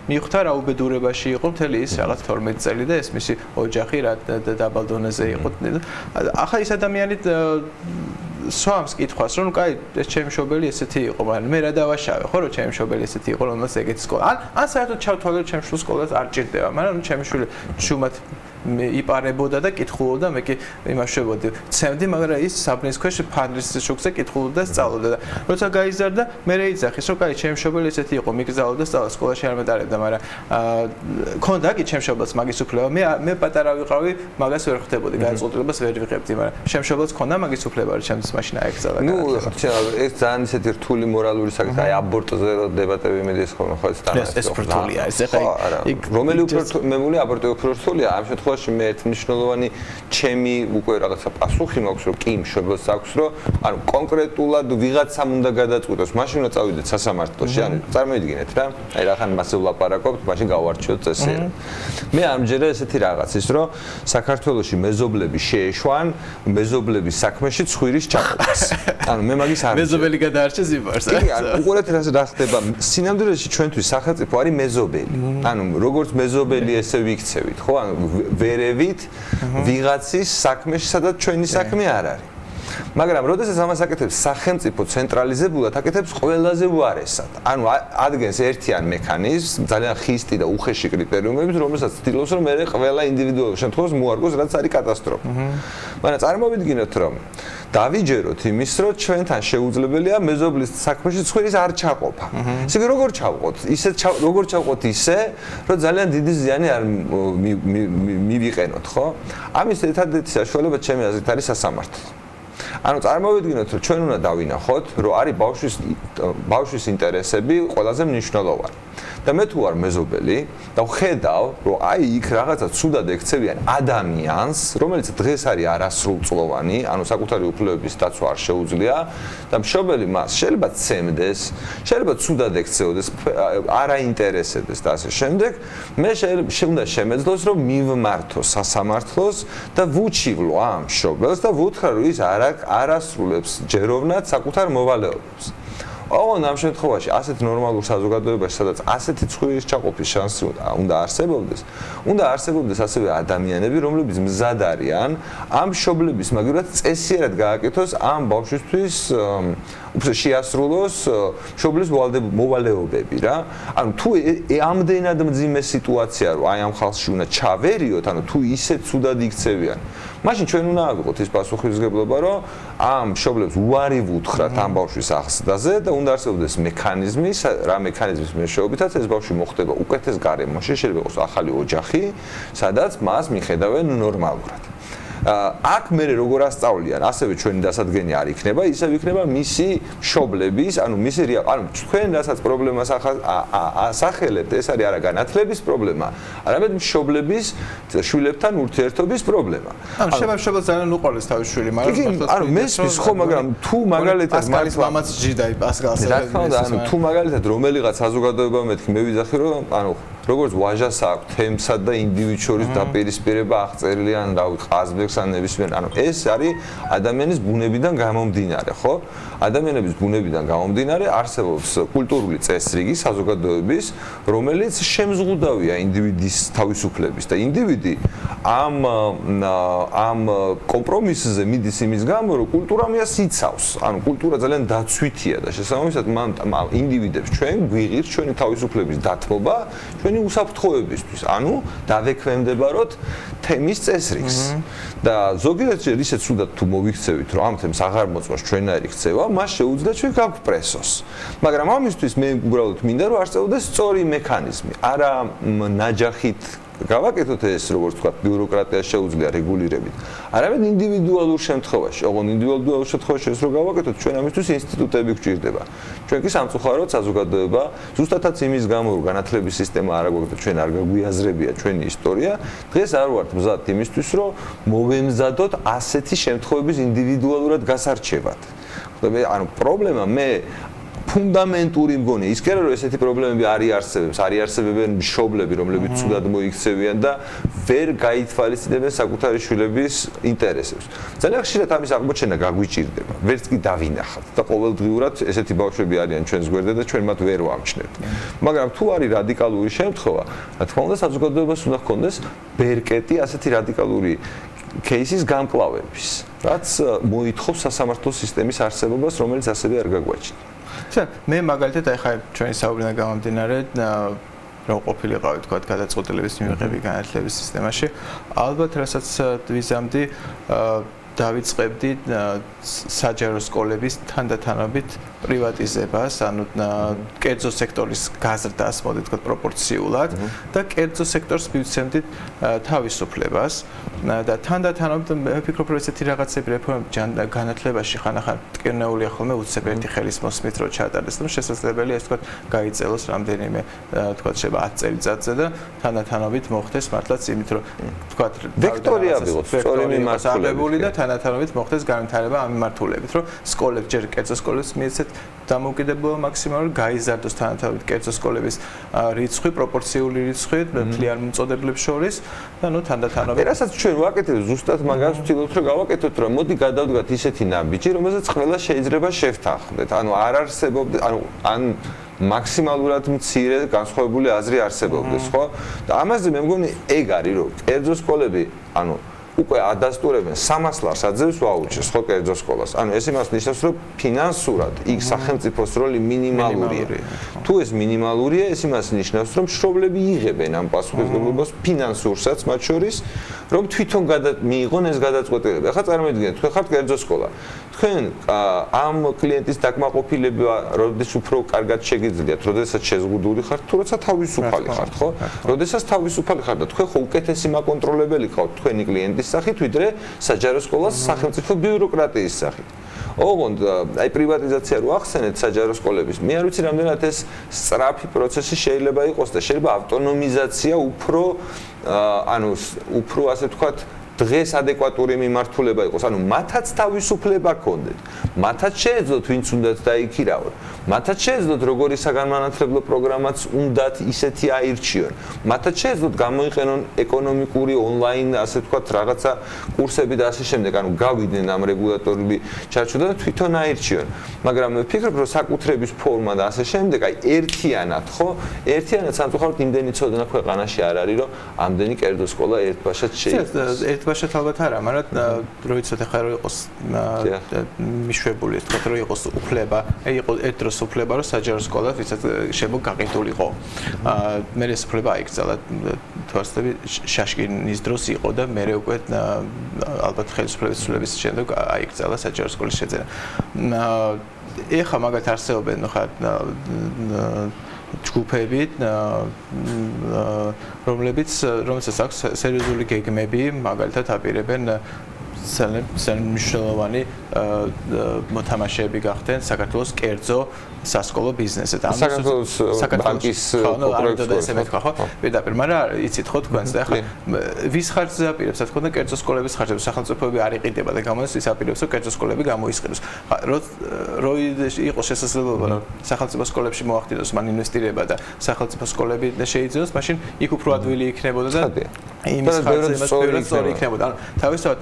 მიხვდა რა უბედურებაში იყო მთელი ის რაღაც 12 წელი და ეს მისი ოჯახი რა დაბალ დონეზე იყო. ახლა ის ადამიანი სვამს კითხვას რომ კაი ეს ჩემი მშობელი ესეთი იყო, მაგრამ მე რა დავაშავე, ხო რომ ჩემი მშობელი ესეთი იყო, რომელსაც ეგეთი სკოლა. ან საერთოდ ჩავთვალე რომ ჩემი შვილს სკოლას არ ჭირდება, მაგრამ ჩემი შვილი შუმად იპარებოდა და კითხულობდა, მე კი იმაშვებოდი. ცემდი, მაგრამ ის საბნის ქვეშ ფანრის შუქზე კითხულობდა და სწავლობდა და როცა გაიზარდა, მე რეიძახის, რომ კაი, ჩემი მშობელი ესეთი იყო, მიგზავნოდა სწავლა სკოლაში არ მეტარებდა, მაგრამ ქონდა კი ჩემი მშობელს მაგის უფლება. მე პატარა ვიყავი, მაგას ვერ ხვდებოდი, გადაწყვეტილებას ვერ ვიღებდი, მაგრამ ჩემი მშობელს ქონდა მაგის უფლება, რომ ჩემს მაშინ აეკრძალა. ნუ, ეს ძალიან ისეთი რთული მორალური საკითხი, აი აბორტზე დებატები მიდის ხოლმე, ხო ეს თანაც. ეს რთულია, ეს ახლა რომელი უფრო მემული აბორტი უფრო რთულია, ამ შემთხვევაში მე ერთ მნიშვნელოვანი ჩემი უკვე რაღაცა პასუხი მაქვს რომ კი მშობელს აქვს რომ ანუ კონკრეტულად ვიღაცამ უნდა გადაწყვიტოს მაშინ უნდა წავიდეთ სასამართლოში ანუ წარმოიდგინეთ რა აი რახან მასე ვლაპარაკობთ მაშინ გავარჩიოთ წესიერად მე ამჯერა ესეთი რაღაც ის რომ საქართველოში მეზობლები შეეშვან მეზობლების საქმეში ცხვირის ჩაყოფას ანუ მე მაგის არ მეზობელი გადაარჩეს იმარს კი ანუ უყურეთ რა ხდება სინამდვილეში ჩვენთვის სახელმწიფო არის მეზობელი ანუ როგორც მეზობელი ესე ვიქცევით ხო ანუ ვერევით ვიღაცის საქმეში სადაც ჩვენი საქმე არ არის მაგრამ როდესაც ამას აკეთებს სახელმწიფო ცენტრალიზებულად, აკეთებს ყველაზე უარესად. ანუ ადგენს ერთიან მექანიზმს, ძალიან ხისტი და უხეში კრიტერიუმებით, რომელსაც ცდილობს რომ მე ყველა ინდივიდუალურ შემთხვევას მოარგოს, რაც არის კატასტროფა. მაგრამ წარმოვიდგინოთ რომ დავიჯეროთ იმის, რომ ჩვენთან შეუძლებელია მეზობლის საქმეში ცხვირის არ ჩაყოფა. ესე იგი როგორ ჩავყოთ? როგორ ჩავყოთ ისე, რომ ძალიან დიდი ზიანი არ მივიყენოთ, ხო? ამის ერთადერთი საშუალება ჩემი აზრით არის სასამართლო. ანუ წარმოვიდგინოთ, რომ ჩვენ უნდა დავინახოთ, რომ არის ბავშვის ინტერესები ყველაზე მნიშვნელოვანი. და მე თუ არ მეზობელი და ვხედავ, რომ აი იქ რაღაცა ცუდად ექცევიან ადამიანს, რომელიც დღეს არის არასრულწლოვანი, ანუ საკუთარი უფლებების დაცვა არ შეუძლია და მშობელი მას შეიძლება ცემდეს, შეიძლება ცუდად ექცეოდეს, არ აინტერესებდეს და ასე შემდეგ, მე უნდა შემეძლოს, რომ მივმართო სასამართლოს და ვუჩივლო ამ მშობელს და ვუთხრა, რომ ის არასრულებს ჯეროვნად საკუთარ მოვალეობებს. ოღონდ ამ შემთხვევაში ასეთ ნორმალურ საზოგადოებაში, სადაც ასეთი ცხვირის ჩაყოფის შანსი უნდა არსებობდეს ასევე ადამიანები, რომლებიც მზად არიან ამ მშობლების მაგივრად წესიერად გააკეთოს ამ ბავშვისთვის უფრო შეასრულოს მშობლის მოვალეობები რა. ანუ თუ ამდენად მძიმე სიტუაცია რომ აი ამ ხალხში უნდა ჩავერიოთ, ანუ თუ ისე ცუდად იქცევიან, მაშინ ჩვენ უნდა ავიღოთ ის პასუხისმგებლობა, რომ ამ მშობლებს უარი ვუთხრათ ამ ბავშვის აღზრდაზე და უნდა არსებობდეს მექანიზმი, რა მექანიზმის მეშვეობითაც ეს ბავშვი მოხდება უკეთეს გარემოში, შეიძლება იყოს ახალი ოჯახი, სადაც მას მიხედავენ ნორმალურად. აქ მე როგორ ასწავლიან, ასევე ჩვენი დასადგენი არ იქნება, ისევ იქნება მისი მშობლების, ანუ მისი ანუ თქვენ რასაც პრობლემას ასახელებთ, ეს არის არა განათლების პრობლემა, არამედ მშობლების შვილებთან ურთიერთობის პრობლემა. ანუ შვილებს ძალიან უყვარს თავის შვილი, მაგრამ ანუ მესმის ხო, მაგრამ თუ მაგალითად პასკალის მამაც ჯიდაი პასკალს. რა თქმა უნდა, ანუ თუ მაგალითად რომელიღაც საზოგადოება მეთქი მე ვიძახი რომ ანუ როგორც ვაჟას აქვს თემსა და ინდივიდს შორის დაპირისპირება აღწერილი ან რავი ყაზბეგს ან ნებისმიერ, ანუ ეს არის ადამიანის ბუნებიდან გამომდინარე, ხო? ადამიანების ბუნებიდან გამომდინარე არსებობს კულტურული წესრიგი საზოგადოების, რომელიც შემზღუდავია ინდივიდის თავისუფლების და ინდივიდი ამ კომპრომისზე მიდის იმის გამო, რომ კულტურა მიას იცავს, ანუ კულტურა ძალიან დაცვითია და შესაბამისად მან ინდივიდებს ჩვენ გვიღირთ ჩვენი თავისუფლების დათმობა, ჩვენი უსაფრთხოებისთვის, ანუ დავექვემდებაროთ თემის წესრიგს. და ზოგიერთი ისე ცუდად თუ მოვიქცევით, რომ ამ თემს აღარ მოწმოს ჩვენაირი ქცევა, მას შეუძლია ჩვენ გავგვპრესოს. მაგრამ ამისთვის მე უბრალოდ მინდა რომ არსებობდეს სწორი მექანიზმი, არა ნაჯახით გავაკეთოთ ეს, როგორც ვთქვათ, ბიუროკრატია შეუძლია რეგულირებით. არამედ ინდივიდუალურ შემთხვევაში, ოღონდ ინდივიდუალურ შემთხვევაში ეს რო გავაკეთოთ, ჩვენ ამისთვის ინსტიტუტები გვჭირდება. ჩვენ კი სამწუხაროდ საზოგადოება, ზუსტადაც იმის გამო, რომ განათლების სისტემა არ აგვაქვს და ჩვენ არ გაგვიაზრებია ჩვენი ისტორია, დღეს არ ვართ მზად იმისთვის, რომ მოვემზადოთ ასეთი შემთხვევების ინდივიდუალურად გასარჩევად. ხდება, ანუ პრობლემა მე ფუნდამენტური მგონია ის კი არა რომ ესეთი პრობლემები არ არსებებენ მშობლები რომლებიც ცუდად მოიქცევიან და ვერ გაითვალისწინებენ საკუთარი შვილების ინტერესებს. ძალიან ხშირად ამის აღმოჩენა გაგვიჭირდება, ვერც კი დავინახავთ და ყოველდღიურად ესეთი ბავშვები არიან ჩვენს გვერდზე და ჩვენ მათ ვერ ვამჩნევთ. მაგრამ თუ არის რადიკალური შემთხვევა, რა თქმა უნდა საზოგადოებას უნდა ჰქონდეს ბერკეტი ასეთი რადიკალური кейსის გამკლავების, რაც მოითხოვს სასამართლო სისტემის არსებობას, რომელიც ასევე არ გაგვაჩნია. მე მაგალითად ახლა ჩვენი საუბრიდან გამომდინარე რომ ყოფილიყავი თქვა გადაწყვეტილების მიღების განათლების სისტემაში ალბათ რასაც ვიზამდი დავიწყებდი საჯარო სკოლების თანდათანობით პრივატიზებას, ანუ კერძო სექტორის გაზრდას, მოდი თქვა პროპორციულად და კერძო სექტორს მივცემდით თავისუფლებას და თანდათანობით მე ვფიქრობ რომ ესეთი რაღაცები რეფორმები განათლებაში ხანახან მტკივნეულია ხოლმე უცებ ერთი ხელის მოსმით რო ჩატარდეს, რომ შესაძლებელია ეს თქვა გაიწელოს რამდენიმე თქვა შეიძლება 10 წელიწადზე და თანდათანობით მოხდეს მართლაც იმით რომ თქვა ვექტორია ვიღოთ, სწორი მიმართულებით და თანდათანობით მოხდეს განვითარება ამ მიმართულებით, რომ სკოლებს ჯერ კერძო სკოლებს მიეცეთ დამოუკიდებლობა მაქსიმალურად გაიზარდოს თანათავით კერძო სკოლების რიცხვი, პროპორციული რიცხვი მთლიან მომწოდებლებს შორის და ნუ თანდათანობით. რასაც ჩვენ ვაკეთებთ, ზუსტად მაგას ვთქვით, რომ გავაკეთოთ, რომ მოდი გადავდგათ ისეთი ნაბიჯი, რომელზეც ყველა შეიძლება შევთანხმდეთ. ანუ არ არსებობდეს, ან მაქსიმალურად მცირე განსხვავებული აზრი არსებობდეს, ხო? და ამაზე მე მგონი ეგ არის, რომ კერძო სკოლები, ანუ უკვე ადასტურებენ 300 ლარს აძლევს ვაუჩერს ხო კერძო სკოლას. ანუ ეს იმას ნიშნავს, რომ ფინანსურად იქ სახელმწიფოს როლი მინიმალურია. თუ ეს მინიმალურია, ეს იმას ნიშნავს, რომ მშობლები იღებენ ამ პასუხისმგებლობას ფინანსურსაც მათ შორის, რომ თვითონ მიიღონ ეს გადაწყვეტილება. ახლა წარმოიდგინეთ, თქვენ ხართ კერძო სკოლა. თქვენ ამ კლიენტის დაკმაყოფილება როდის უფრო კარგად შეგიძლიათ, როდესაც შეზღუდული ხართ, თუ როცა თავისუფალი ხართ, ხო? როდესაც თავისუფალი ხართ და თქვენ ხო უკეთესი მაკონტროლებელი ხართ თქვენი კლიენტის სახით, ვიდრე საჯარო სკოლას სახელმწიფო ბიუროკრატიის სახით. ოღონდ აი პრივატიზაცია რო ახსენეთ საჯარო სკოლების, მე არ ვიცი რამდენად ეს სწრაფი პროცესი შეიძლება იყოს და შეიძლება ავტონომიზაცია უფრო უფრო ასე ვთქვათ დღეს ადეკვატური მიმართულება იყოს, ანუ მათაც თავისუფლება ჰქონდეთ. მათაც შეეძლოთ ვინც უნდათ დაიქირავონ. მათაც შეეძლოთ როგორი საგანმანათლებლო პროგრამაც უნდათ ისეთი აირჩიონ. მათაც შეეძლოთ გამოიყენონ ეკონომიკური ონლაინ ასე ვთქვათ რაღაცა კურსები და ასე შემდეგ, ანუ გავიდნენ ამ რეგულატორული ჩარჩო და თვითონ აირჩიონ. მაგრამ მე ვფიქრობ, რომ საკუთრების ფორმა და ასე შემდეგ, აი ერთიანად, ხო? ერთიანად სამწუხაროდ იმდენი ცოდნა ქვეყანაში არ არის, რომ ამდენი კერძო სკოლა ერთბაშად შეიძლება ბაშად ალბათ არა, მაგრამ რო იცოდე ხარ რომ იყოს მიშვებული, თქვა რომ იყოს უფლება, იყოს ერთ დროს უფლება რომ საჯარო სკოლა ვისაც შეიძლება გაყიდულიყო. მე ეს უფლება აიგზავნა თვალსები შაშკინის დროს იყო და მე უკვე ალბათ ხელისუფლების ცვლილების შემდეგ აიგზავნა საჯარო სკოლის შეძენა. ეხა მაგათ არსებობენ ხარ ჯგუფები, რომლებიც აქვს სერიოზული გეგმები, მაგალითად აპირებენ ძალიან მნიშვნელოვანი მოთამაშეები გახდნენ საქართველოს კერძო სასკოლო ბიზნესზე. საქართველოს ბანკის პროდუქტი მეთქვა ხო? პირდაპირ, მაგრამ იცით ხო თქვენს და ახლა ვის ხარჯზე აპირებს, რა თქმა უნდა, კერძო სკოლების ხარჯებს სახელმწიფოები არ იყიდება და გამოდის ის აპირებს, რომ კერძო სკოლები გამოისყიდოს. რო იყოს შესაძლებლობა, რომ სახელმწიფო სკოლებში მოახდინოს მან ინვესტირება და სახელმწიფო სკოლები შეიძინოს, მაშინ იქ უფრო ადვილი იქნებოდა და იმის ხარჯზე იმას პირველად სწორი იქნებოდა. ანუ თავისთავად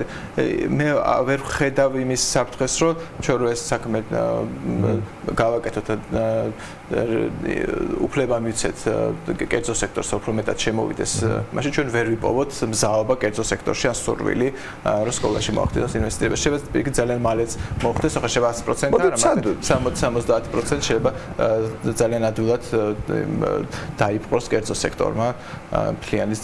მე ვერ ხედავ იმის საფრთხეს, რომ ჩვენ რო ეს საქმე გავაკეთოთ უფლება მივცეთ კერძო სექტორს უფრო მეტად შემოვიდეს, მაშინ ჩვენ ვერ ვიპოვოთ მზაობა კერძო სექტორში ან სურვილი რომ სკოლაში მოახდინოს ინვესტირება. შეიძლება იგი ძალიან მალეც მოხდეს, ახლა შეიძლება 100% არა, მაგრამ 60-70% შეიძლება ძალიან ადვილად დაიპყროს კერძო სექტორმა მთლიანი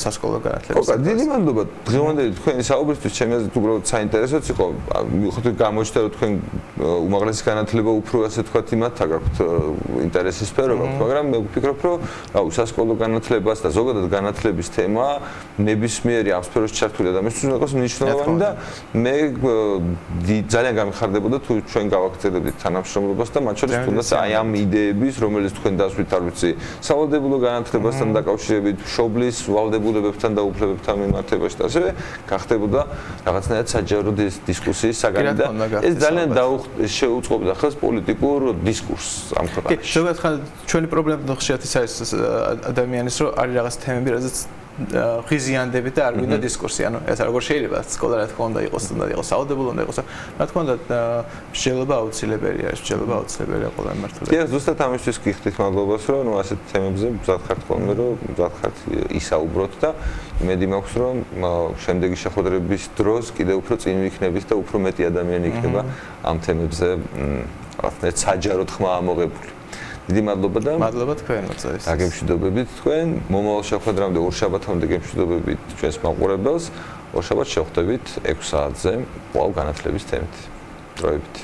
სასკოლო განათლების. კოკა, დიდი მადლობა დღევანდელი თქვენი საუბრისთვის, ჩემი აზრით უბრალოდ საინტერესოც იყო. მიუხედავად გამოჩნდა რომ თქვენ უმაღლესი განათლება უფრო ასე ვთქვათ იმათ გაქვთ ინტერესის სფეროა, მაგრამ მე ვფიქრობ, რომ სასკოლო განათლებას და ზოგადად განათლების თემა ნებისმიერი ამ სფეროში ჩართული ადამიანისთვის უნდა იყოს მნიშვნელოვანი და მე ძალიან გამიხარდებოდა თუ ჩვენ გავაგრძელებდით თანამშრომლობას და მათ შორის თუნდაც აი ამ იდეების, რომელიც თქვენ დასვით არ ვიცი, სავალდებულო განათლებასთან დაკავშირებით, მშობლის ვალდებულებებთან და უფლებებთან მიმართებაში და ასევე გახდებოდა რაღაცნაირად საჯარო დისკუსიის საგანი და ეს ძალიან შეუწყობდა ხელს პოლიტიკურ დისკურსს ამ ქვეყანაში. ზოგადად ხან ჩვენი პრობლემა ხშირად ის არის ადამიანის რომ არის რაღაც თემები, რაზეც ღიზიანდებით და არ გვინდა დისკურსი. ანუ ეს როგორ შეიძლება სკოლა რა თქმა უნდა იყოს, უნდა იყოს სავალდებულო, უნდა იყოს. რა თქმა უნდა მსჯელობა აუცილებელია, ეს მსჯელობა აუცილებელია ყველა მიმართულებით. დიახ, ზუსტად ამისთვის გიხდით მადლობას, რომ ასეთ თემებზე მზად ხართ ხოლმე, რომ მზად ხართ ისაუბროთ და იმედი მაქვს, რომ შემდეგი შეხვედრების დროს კიდევ უფრო წინ ვიქნებით და უფრო მეტი ადამიანი იქნება ამ თემებზე რაღაცნაირად საჯაროდ ხმა ამოღებული. დიდი მადლობა და მადლობა თქვენმოც. დაგემშვიდობებით თქვენ. მომავალ შეხვედრამდე ორშაბათამდე გემშვიდობებით ჩვენს მაყურებელს. ორშაბათს შევხვდებით 6 საათზე კვლავ განათლების თემით. დროებით.